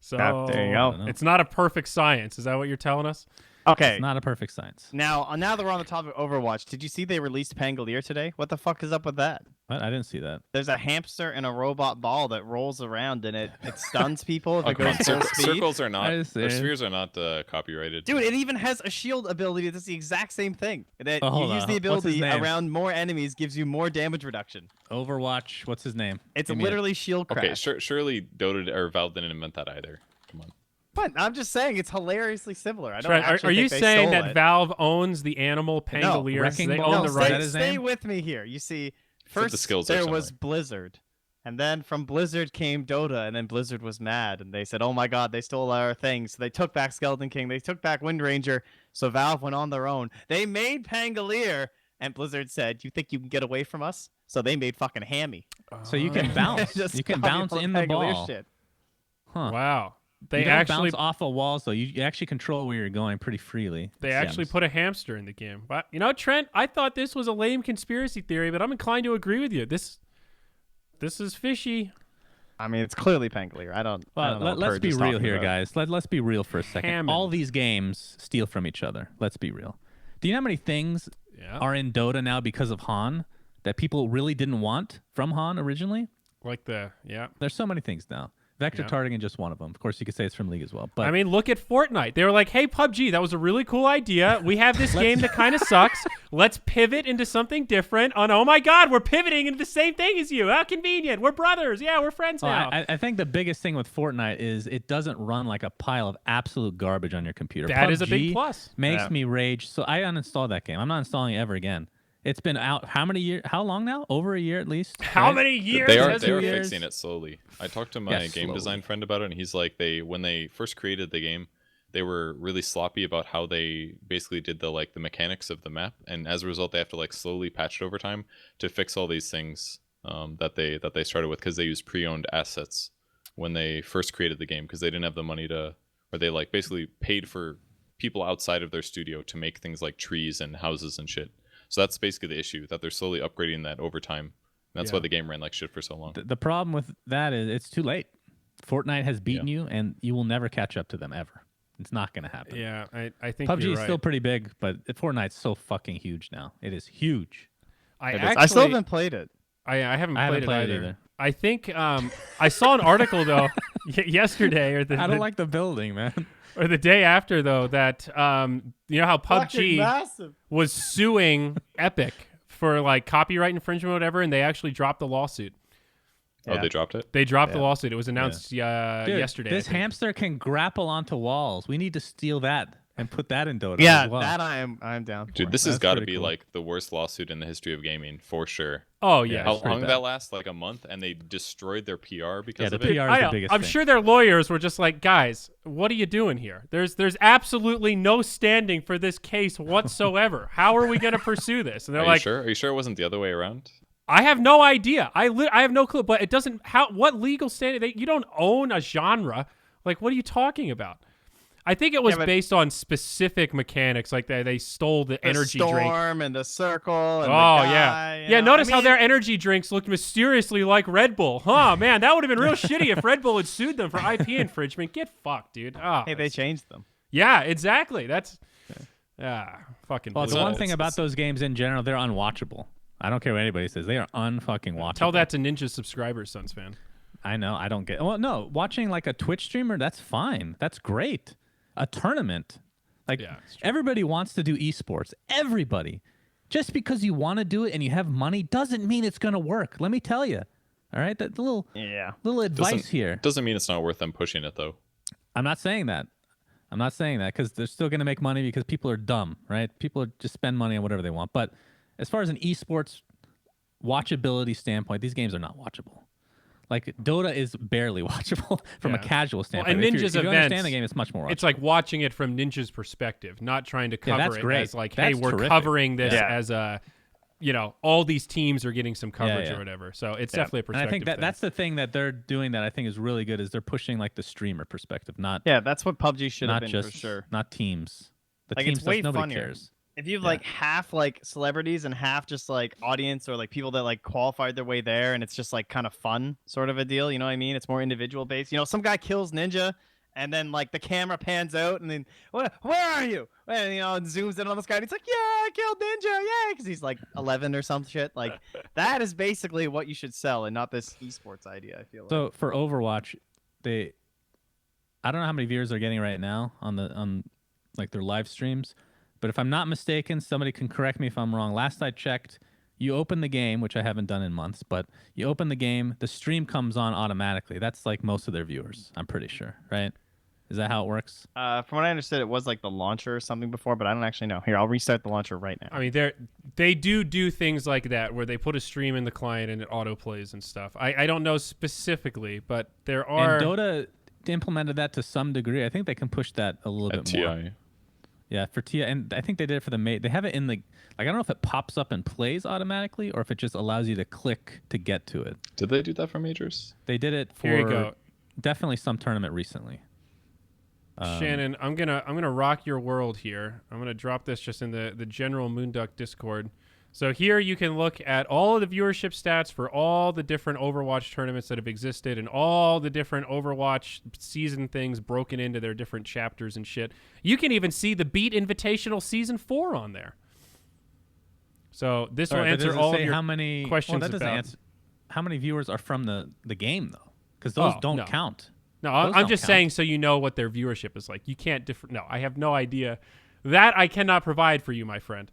So
there you go.
It's not a perfect science. Is that what you're telling us?
Okay.
it's not a perfect science.
Now that we're on the topic of Overwatch, did you see they released Pangolier today? What the fuck is up with that?
What? I didn't see that.
There's a hamster and a robot ball that rolls around and it stuns people if
Oh,
it
come
goes
on.
full speed.
Circles are not.
I
Or
just said-
spheres are not copyrighted.
Dude, it even has a shield ability that's the exact same thing. That
Oh,
you
hold
use
on.
the
What's his
ability
name?
around more enemies gives you more damage reduction.
Overwatch. What's his name?
It's
Give me it.
literally shield craft.
Okay, surely Dota or Valve didn't invent that either. Come on.
But I'm just saying it's hilariously similar. I don't
Trent,
actually
are you
think they
saying
stole
that
it.
Valve owns the animal Pangolier?
Wrecking
They
Ball?
own
No,
the
Is that
rights.
his
stay
name?
with me here. You see,
what the
first
skills are
there was
somewhere.
Blizzard, and then from Blizzard came Dota, and then Blizzard was mad, and they said, "Oh my God, they stole our things." So they took back Skeleton King, they took back Wind Ranger. So Valve went on their own. They made Pangolier, and Blizzard said, "You think you can get away from us?" So they made fucking Hammy.
So you can bounce.
Just
You can
copy
bounce
all
in the
Pangolier
ball.
Shit.
Huh.
Wow. They
You don't
actually
bounce off of walls though. You actually control where you're going pretty freely.
They
it
actually
seems.
put a hamster in the game. But you know, Trent, I thought this was a lame conspiracy theory, but I'm inclined to agree with you. This is fishy.
I mean, it's clearly Pangolier. I don't
Well,
know what
let's
Purge
be
is
real
talking
here,
about.
guys. Let's be real for a second.
Hammond.
All these games steal from each other. Let's be real. Do you know how many things
Yeah.
are in Dota now because of Han that people really didn't want from Han originally?
Like yeah.
There's so many things now. Vector
Yeah.
targeting just one of them. Of course, you could say it's from League as well. But
I mean, look at Fortnite. They were like, hey, PUBG, that was a really cool idea. We have this game that kind of sucks. Let's pivot into something different. Oh my God, we're pivoting into the same thing as you. How convenient. We're brothers. Yeah, we're friends now.
I think the biggest thing with Fortnite is it doesn't run like a pile of absolute garbage on your computer.
That is a
PUBG
big plus.
Makes me rage. So I uninstalled that game. I'm not installing it ever again. It's been out how many years? How long now? Over a year at least.
How
right?
many years?
They are
has
they
it
are
been?
fixing it slowly. I talked to my game
slowly.
design friend about it, and he's like, when they first created the game, they were really sloppy about how they basically did the mechanics of the map, and as a result, they have to slowly patch it over time to fix all these things that they started with, because they used pre-owned assets when they first created the game, because they didn't have the money to, or they basically paid for people outside of their studio to make things like trees and houses and shit. So that's basically the issue, that they're slowly upgrading that over time. That's why the game ran like shit for so long.
The problem with that is it's too late. Fortnite has beaten you, and you will never catch up to them ever. It's not going to happen.
Yeah, I think
PUBG
you're
is
right.
still pretty big, but Fortnite's so fucking huge now. It is huge.
I still haven't played it.
I haven't
I
played,
haven't played
it
it
either.
either.
I think I saw an article though yesterday or
I don't like the building, man.
or the day after though that you know how PUBG
Massive.
was suing Epic for copyright infringement or whatever, and they actually dropped the lawsuit.
Oh, they dropped it?
They dropped the lawsuit. It was announced
Dude,
yesterday. I
This
think.
hamster can grapple onto walls. We need to steal that and put that in Dota
Yeah,
as well.
that I'm down for.
Dude, this has
That's
got to
pretty
be
cool.
the worst lawsuit in the history of gaming, for sure.
Oh yeah.
How
it's pretty
long did
bad.
that last? A month? And they destroyed their PR because
the
of
PR
it?
is the biggest
I'm
thing.
sure their lawyers were just like, guys, what are you doing here? There's absolutely no standing for this case whatsoever. How are we going to pursue this? And they're
Are
like,
you sure? Are you sure it wasn't the other way around?
I have no idea. I have no clue. But it doesn't. What legal standing? You don't own a genre. What are you talking about? I think it was
but-
based on specific mechanics. They stole the energy
storm
drink.
and the circle. And
Oh
the guy,
yeah,
you
yeah.
know?
Notice
I
how
mean,
their energy drinks looked mysteriously like Red Bull. Huh, man, that would have been real shitty if Red Bull had sued them for IP infringement. Get fucked, dude. Oh,
Hey, they changed them.
yeah, exactly. That's fucking.
Well, the
Blizzard.
one thing about those games in general, they're unwatchable. I don't care what anybody says. They are unfucking watchable.
Tell that to Ninja subscribers, Suns fan.
I know. I don't get. Well, no, watching a Twitch streamer, that's fine. That's great. A tournament,
Yeah, it's true.
everybody wants to do esports. Everybody. Just because you want to do it and you have money doesn't mean it's gonna work. Let me tell you. All right, that little advice here.
Doesn't mean it's not worth them pushing it, though.
I'm not saying that. I'm not saying that because they're still gonna make money because people are dumb, right? People just spend money on whatever they want. But as far as an esports watchability standpoint, these games are not watchable. Dota is barely watchable from a
Yeah.
casual standpoint.
and
If
Ninja's
if you
events,
understand the game, it's much more watchable.
It's like watching it from Ninja's perspective, not trying to
Yeah,
cover
that's
it
great.
as hey,
That's
we're
terrific.
covering this
Yeah.
as a, all these teams are getting some coverage
yeah.
or whatever. So it's definitely a
And
perspective.
I think
thing.
that's the thing that they're doing that I think is really good is they're pushing the streamer perspective, not
Yeah, that's what PUBG should have
not
been
just
for sure.
not teams. The
Like,
team
it's
stuff,
way
nobody
funnier.
cares.
If you have half celebrities and half just audience or people that qualified their way there, and it's just kind of fun sort of a deal. You know what I mean? It's more individual based. Some guy kills Ninja, and then the camera pans out, and then where are you? And and zooms in on this guy, and he's like, yeah, I killed Ninja, yeah, because he's 11 or some shit. That is basically what you should sell, and not this esports idea. I feel like.
So for Overwatch, I don't know how many viewers they're getting right now on their live streams, but if I'm not mistaken, somebody can correct me if I'm wrong. Last I checked, you open the game, which I haven't done in months, but you open the game, the stream comes on automatically. That's most of their viewers, I'm pretty sure, right? Is that how it works?
From what I understood, it was the launcher or something before, but I don't actually know. Here, I'll restart the launcher right now.
I mean, they do things like that where they put a stream in the client and it auto plays and stuff. I don't know specifically, but there are.
And Dota implemented that to some degree. I think they can push that a little
At
bit more.
TI.
Yeah, for TI, and I think they did it for the mate. They have it in I don't know if it pops up and plays automatically or if it just allows you to click to get to it.
Did they do that for majors?
They did it for
Here you go.
definitely some tournament recently.
Shannon, I'm gonna rock your world here. I'm gonna drop this just in the general Moonduck Discord. So here you can look at all of the viewership stats for all the different Overwatch tournaments that have existed and all the different Overwatch season things broken into their different chapters and shit. You can even see the Beat Invitational Season 4 on there. So this will
Sorry, but
answer
does it
all
say
of your
how many
questions
that doesn't
about.
answer how many viewers are from the game though. because those
Oh,
don't
no.
count.
No,
Those
I'm
don't
just
count.
saying so you know what their viewership is like. You can't No, I have no idea. That I cannot provide for you, my friend.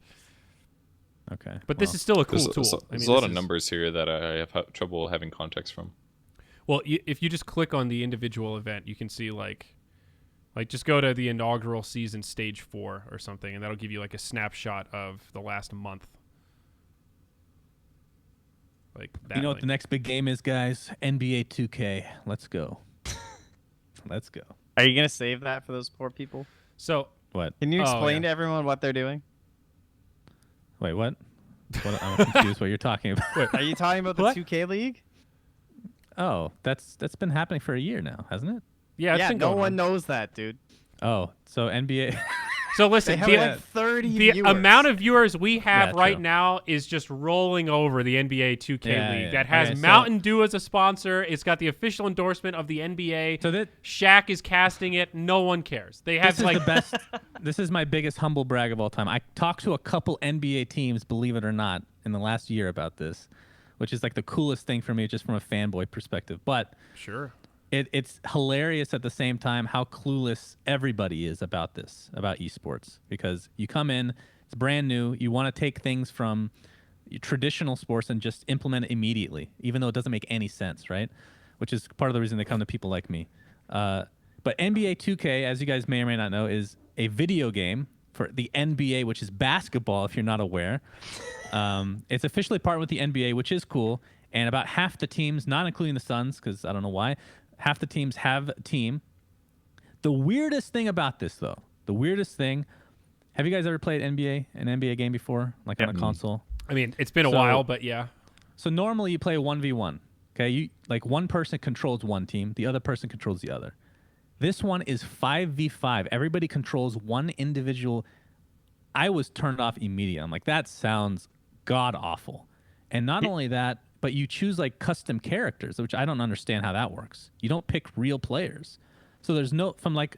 Okay.
But this is still a cool
There's,
tool.
there's a lot of numbers here that I have trouble having context from.
Well, if you just click on the individual event, you can see like just go to the inaugural season stage 4 or something, and that'll give you like a snapshot of the last month. Like that.
You know what the next big game is, guys? NBA 2K. Let's go. Let's go.
Are you gonna save that for those poor people?
So
What?
Can you
Oh,
explain
yeah.
to everyone what they're doing?
Wait, what? I'm confused what you're talking about.
Are you talking about the
What?
2K League?
Oh, that's been happening for a year now, hasn't it?
yeah, it's
Yeah,
been
no
going
one
on.
knows that, dude.
Oh, so NBA.
So
They
listen,
have
the,
like 30
the
viewers.
amount of viewers we have
Yeah,
right
true.
now is just rolling over the NBA 2K
Yeah,
League
yeah.
that has
Okay, so-
Mountain Dew as a sponsor. It's got the official endorsement of the NBA.
So that
Shaq is casting it. No one cares. They have
this is
like
the best. This is my biggest humble brag of all time. I talked to a couple NBA teams, believe it or not, in the last year about this, which is like the coolest thing for me, just from a fanboy perspective. But
sure.
it's hilarious at the same time how clueless everybody is about this, about esports, because you come in, it's brand new, you want to take things from traditional sports and just implement it immediately, even though it doesn't make any sense, right? Which is part of the reason they come to people like me. But NBA 2K, as you guys may or may not know, is a video game for the NBA, which is basketball, if you're not aware. It's officially partnered with the NBA, which is cool. And about half the teams, not including the Suns, because I don't know why, half the teams have a team. The weirdest thing about this, though, have you guys ever played an NBA game before, like on a console?
I mean, it's been a
So-
while, but yeah.
So normally you play 1v1. Okay, like one person controls one team, the other person controls the other. This one is 5v5. Everybody controls one individual. I was turned off immediately. I'm like, that sounds god awful. And not only that, but you choose like custom characters, which I don't understand how that works. You don't pick real players. So there's no, from like,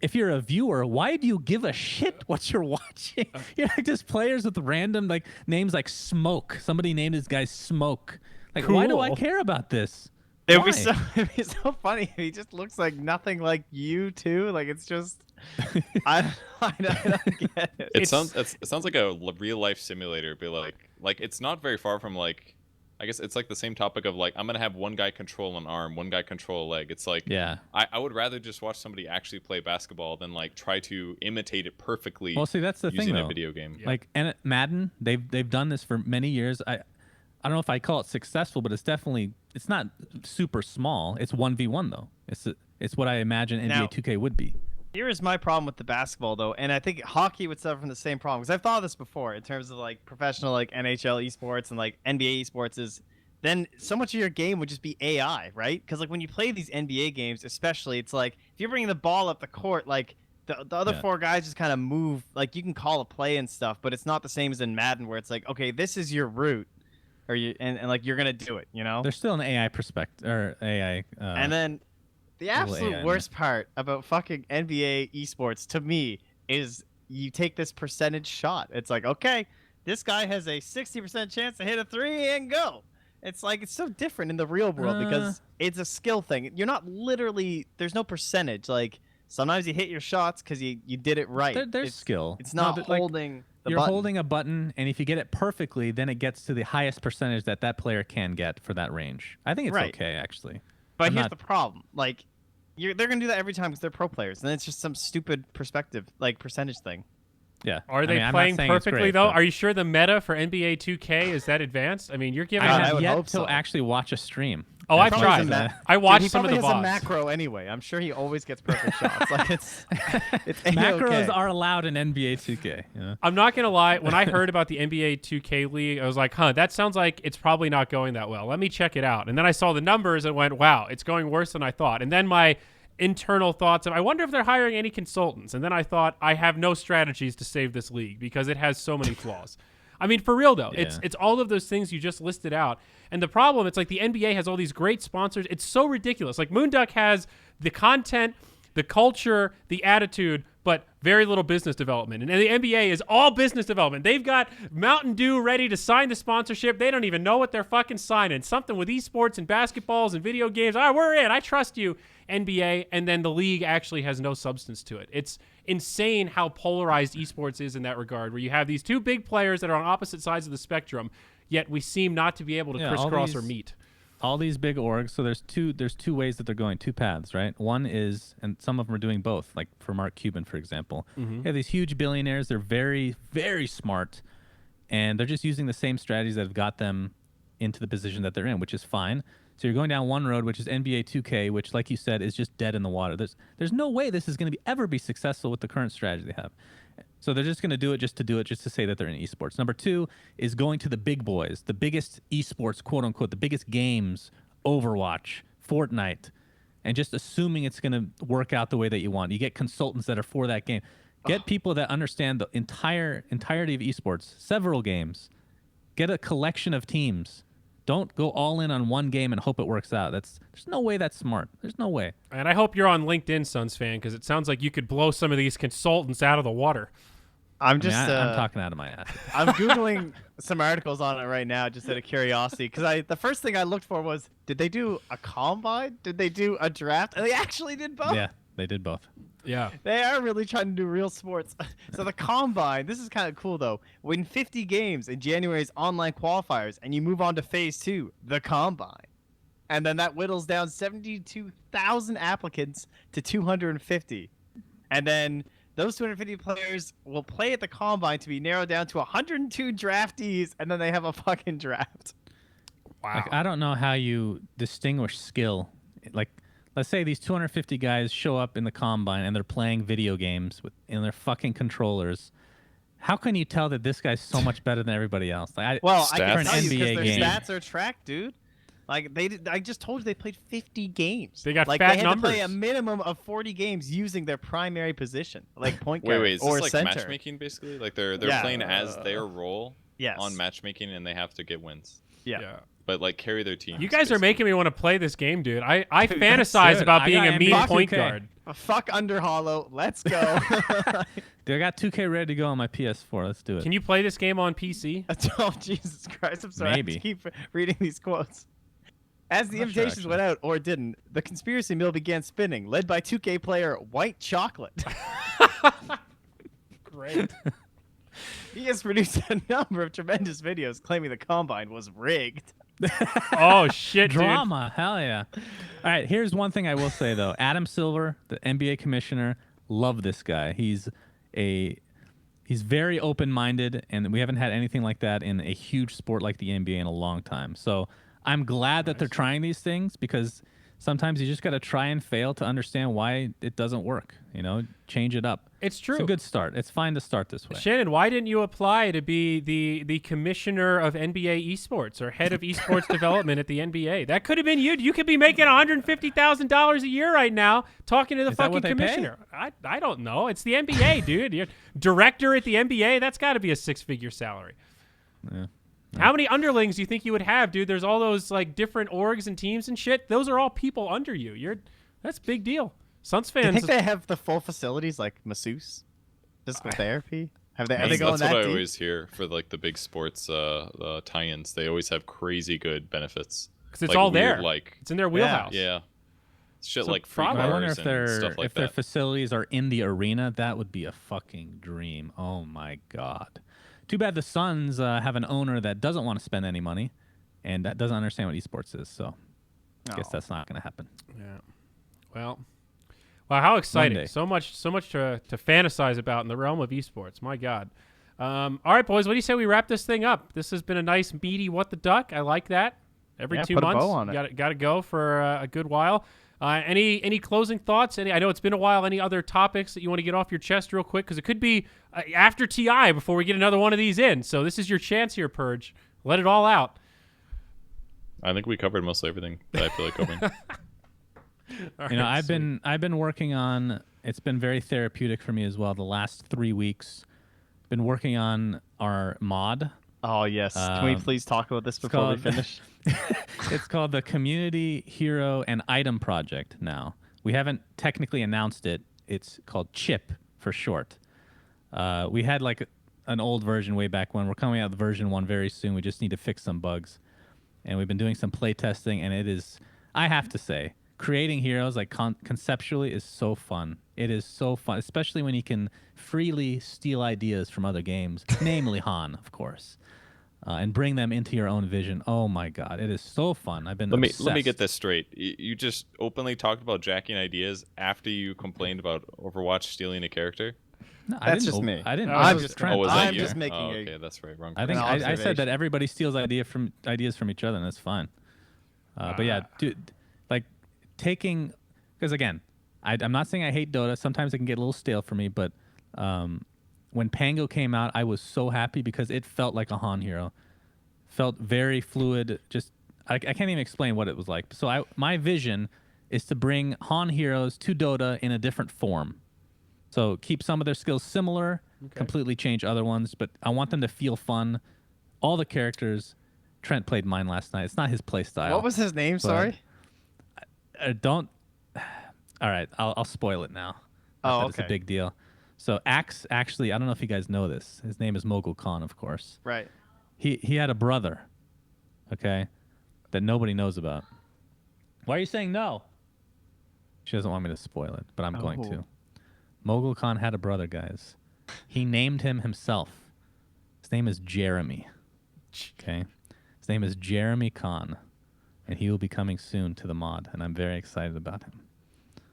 if you're a viewer, why do you give a shit what you're watching? You're like just players with random like names like Smoke. Somebody named his guy Smoke. Like, why do I
Cool.
care about this?
It'd be
Why?
it'd be so funny. He just looks like nothing like you too. Like it's just, I don't get it.
It sounds like a real life simulator. Be like it's not very far from like, I guess it's like the same topic of like I'm gonna have one guy control an arm, one guy control a leg. It's like
Yeah.
I would rather just watch somebody actually play basketball than like try to imitate it perfectly.
Well, see, that's the
using
thing,
a
though.
video game.
Like and Madden, they've done this for many years. I don't know if I call it successful, but it's not super small. It's 1v1 though. It's what I imagine NBA
Now-
2K would be.
Here is my problem with the basketball though, and I think hockey would suffer from the same problem because I've thought of this before in terms of like professional like NHL esports and like NBA esports is then so much of your game would just be AI, right? Because like when you play these NBA games, especially, it's like if you're bringing the ball up the court, like the other
Yeah.
four guys just kind of move, like you can call a play and stuff, but it's not the same as in Madden where it's like, okay, this is your route, or you and like you're gonna do it, you know?
There's still an AI perspective or AI.
And then the
little
absolute
AI in
worst part about fucking NBA esports to me is you take this percentage shot. It's like, okay, this guy has a 60% chance to hit a three and go. It's like it's so different in the real world because it's a skill thing. You're not literally there's no percentage. Like sometimes you hit your shots because you did it right.
there's
it's,
skill.
It's
No,
not
but, like,
holding the
you're
button.
holding a button, and if you get it perfectly, then it gets to the highest percentage that player can get for that range. I think it's
Right.
okay, actually.
But
I'm
here's
not-
the problem. Like they're gonna do that every time because they're pro players, and it's just some stupid perspective, like percentage thing.
Yeah.
Are
I
they
mean, I'm not
playing
saying it's
perfectly
great,
though?
but
Are you sure the meta for NBA 2K is that advanced? I mean, you're giving.
I
I
have
would
yet
hope
to
so.
actually watch a stream.
Oh, I've
Probably
tried.
has a ma-
I
Dude,
watched
he
some of
probably
the
has a
VODs.
macro anyway. I'm sure he always gets perfect shots. Like it's
Macros
A-okay.
are allowed in NBA 2K. You know?
I'm not gonna lie. When I heard about the NBA 2K League, I was like, "Huh, that sounds like it's probably not going that well. Let me check it out." And then I saw the numbers and went, "Wow, it's going worse than I thought." And then my internal thoughts of, I wonder if they're hiring any consultants. And then I thought, I have no strategies to save this league because it has so many flaws. I mean, for real though,
Yeah.
it's all of those things you just listed out. And the problem, it's like the NBA has all these great sponsors. It's so ridiculous. Like Moonduck has the content, the culture, the attitude, but very little business development. And the NBA is all business development. They've got Mountain Dew ready to sign the sponsorship. They don't even know what they're fucking signing. Something with esports and basketballs and video games. All right, we're in. I trust you, NBA. And then the league actually has no substance to it. It's insane how polarized esports is in that regard, where you have these two big players that are on opposite sides of the spectrum, yet we seem not to be able to crisscross or meet.
All these big orgs, so there's two ways that they're going, two paths, right? One is, and some of them are doing both, like for Mark Cuban, for example. You have these huge billionaires. They're very, very smart, and they're just using the same strategies that have got them into the position that they're in, which is fine. So you're going down one road, which is NBA 2K, which, like you said, is just dead in the water. There's no way this is going to ever be successful with the current strategy they have. So they're just going to do it just to say that they're in esports. Number two is going to the big boys, the biggest esports, quote unquote, the biggest games, Overwatch, Fortnite, and just assuming it's going to work out the way that you want. You get consultants that are for that game. Get people that understand the entirety of esports, several games. Get a collection of teams. Don't go all in on one game and hope it works out. There's no way that's smart. There's no way.
And I hope you're on LinkedIn, Suns fan, because it sounds like you could blow some of these consultants out of the water.
I'm talking out of my ass.
I'm Googling some articles on it right now just out of curiosity, because the first thing I looked for was, did they do a combine? Did they do a draft? And they actually did both.
Yeah, they did both.
Yeah.
They are really trying to do real sports. So the combine, this is kind of cool though. Win 50 games in January's online qualifiers, and you move on to phase 2, the combine. And then that whittles down 72,000 applicants to 250. And then those 250 players will play at the combine to be narrowed down to 102 draftees, and then they have a fucking draft.
Wow.
Like, I don't know how you distinguish skill. Like, let's say these 250 guys show up in the combine and they're playing video games in their fucking controllers. How can you tell that this guy's so much better than everybody else? Like,
I
Stats?
can
For an
tell you
NBA
because their
game.
stats are tracked, dude. Like I just told you they played 50 games.
They got
like
fat
they had to play a
numbers.
minimum of 40 games using their primary position, like point guard
Wait, is
or
this like
center.
matchmaking basically? Like they're
Yeah.
playing as their role
Yes.
on matchmaking, and they have to get wins,
Yeah.
but like carry their team.
You guys are making me want to play this game, dude. I
Dude,
fantasize
Dude,
about
I
being
got
a mean
NBA
point
2K.
guard.
Fuck Under Hollow. Let's go.
Dude, I got 2K ready to go on my PS4. Let's do it.
Can you play this game on PC?
Oh, Jesus Christ. I'm sorry.
Maybe.
I have to keep reading these quotes. As the
I'm not sure,
invitations went out, or didn't, the conspiracy mill began spinning, led by 2K player White Chocolate.
Great.
He has produced a number of tremendous videos claiming the combine was rigged.
Oh, shit, dude.
Drama. Hell yeah. All right, here's one thing I will say, though. Adam Silver, the NBA commissioner, love this guy. He's very open-minded, and we haven't had anything like that in a huge sport like the NBA in a long time. So I'm glad that they're trying these things, because sometimes you just got to try and fail to understand why it doesn't work. You know, change it up.
It's true.
It's a good start. It's fine to start this way.
Shannon, why didn't you apply to be the commissioner of NBA esports or head of esports development at the NBA? That could have been you. You could be making $150,000 a year right now talking to the
Is that
fucking
what they pay?
commissioner. I don't know. It's the NBA, dude. You're director at the NBA. That's got to be a 6-figure salary.
Yeah.
How many underlings do you think you would have, dude? There's all those like different orgs and teams and shit. Those are all people under you. That's a big deal. Suns
Do you
fans.
think they have the full facilities like masseuse, physical therapy? Are they going
That's
that
what I
deep?
always hear for like the big sports tie-ins. They always have crazy good benefits.
'Cause it's
like,
all
weird,
there.
Like
It's in their wheelhouse.
yeah, shit
So
like free
probably-
I
bars
wonder if
and stuff like
their
that.
facilities are in the arena. That would be a fucking dream. Oh my god. Too bad the Suns have an owner that doesn't want to spend any money, and that doesn't understand what esports is. So I guess that's not going to happen.
Yeah. Well, how exciting!
Monday.
So much to fantasize about in the realm of esports. My God. All right, boys. What do you say we wrap this thing up? This has been a nice meaty what the duck. I like that. Every
Yeah,
2
put a
months,
bow on it.
got to go for a good while. Any closing thoughts? I know it's been a while. Any other topics that you want to get off your chest real quick? Because it could be after TI before we get another one of these in. So this is your chance here, Purge. Let it all out.
I think we covered mostly everything that I feel like covering.
All
You know,
right,
I've been working on. It's been very therapeutic for me as well. The last 3 weeks, been working on our mod.
Oh yes. Can we please talk about this before we
called-
finish?
It's called the Community Hero and Item Project now. We haven't technically announced it. It's called CHIP for short. We had like an old version way back when. We're coming out with version 1 very soon. We just need to fix some bugs. And we've been doing some play testing, and it is, I have to say, creating heroes like conceptually is so fun. It is so fun, especially when you can freely steal ideas from other games, namely Han, of course, and bring them into your own vision. Oh my God, it is so fun. I've been
Let me
obsessed.
get this straight. You just openly talked about jacking ideas after you complained about Overwatch stealing a character.
No,
That's just me.
I didn't.
No,
that
I'm
was
just-
Trent.
Oh, was that
I'm
you?
just making
oh,
a-
okay, that's right. Wrong.
I think
person.
I said that everybody steals ideas from each other, and that's fine. But yeah, dude, like taking, because again, I'm not saying I hate Dota. Sometimes it can get a little stale for me, but when Pango came out, I was so happy because it felt like a Han hero. Felt very fluid. Just I can't even explain what it was like. So my vision is to bring Han heroes to Dota in a different form. So keep some of their skills similar, completely change other ones, but I want them to feel fun. All the characters. Trent played mine last night. It's not his play style.
What was his name? Sorry.
Don't. All right, I'll spoil it now.
Oh,
Not that It's a
okay.
big deal. So Axe, actually, I don't know if you guys know this. His name is Mogul Khan, of course.
Right.
He had a brother, okay, that nobody knows about. Why are you saying no? She doesn't want me to spoil it, but I'm going
Oh.
to. Mogul Khan had a brother, guys. He named him himself. His name is Jeremy. Okay? His name is Jeremy Khan, and he will be coming soon to the mod, and I'm very excited about him.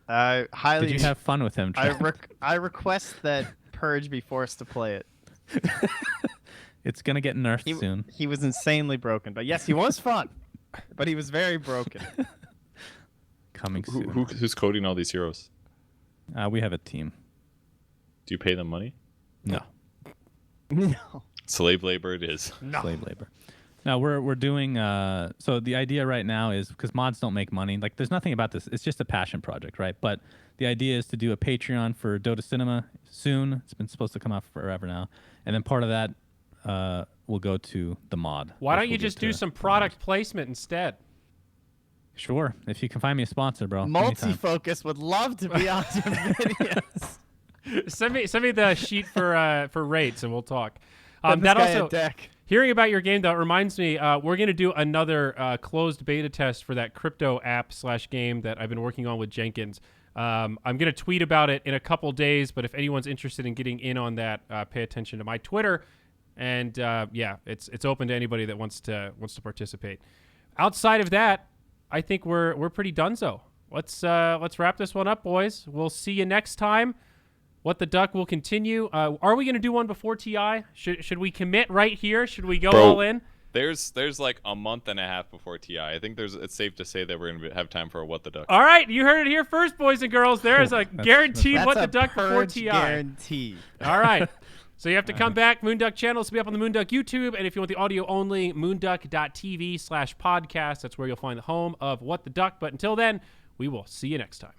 Highly.
Did you have fun with him, Trent?
I request that Purge be forced to play it.
It's going to get nerfed soon.
He was insanely broken, but yes, he was fun, but he was very broken.
Coming soon.
Who's coding all these heroes?
We have a team.
Do you pay them money?
No.
No.
Slave labor it is.
Slave labor. No, we're doing. So the idea right now is because mods don't make money. Like, there's nothing about this. It's just a passion project, right? But the idea is to do a Patreon for Dota Cinema soon. It's been supposed to come out forever now, and then part of that will go to the mod.
Why
which
don't you
we'll get
just do
to
some
the mod.
product placement instead?
Sure, if you can find me a sponsor, bro. anytime.
Multi-focus would love to be on your videos.
Send me the sheet for rates and we'll talk.
Send this
That
guy a
also
deck.
hearing about your game though reminds me we're gonna do another closed beta test for that crypto app / game that I've been working on with Jenkins. I'm gonna tweet about it in a couple days, but if anyone's interested in getting in on that, pay attention to my Twitter. And yeah, it's open to anybody that wants to participate. Outside of that, I think we're pretty donezo. Let's wrap this one up, boys. We'll see you next time. What the Duck will continue. Are we going to do one before TI? Should we commit right here? Should we go all in?
There's like a month and a half before TI. I think it's safe to say that we're gonna have time for a What the Duck.
All right, you heard it here first, boys and girls. There is a guaranteed
That's
What the
a
Duck before
Purge
TI.
guarantee.
All right. So you have to come back. Moonduck channel will be up on the Moonduck YouTube. And if you want the audio only, moonduck.tv/podcast. That's where you'll find the home of What the Duck. But until then, we will see you next time.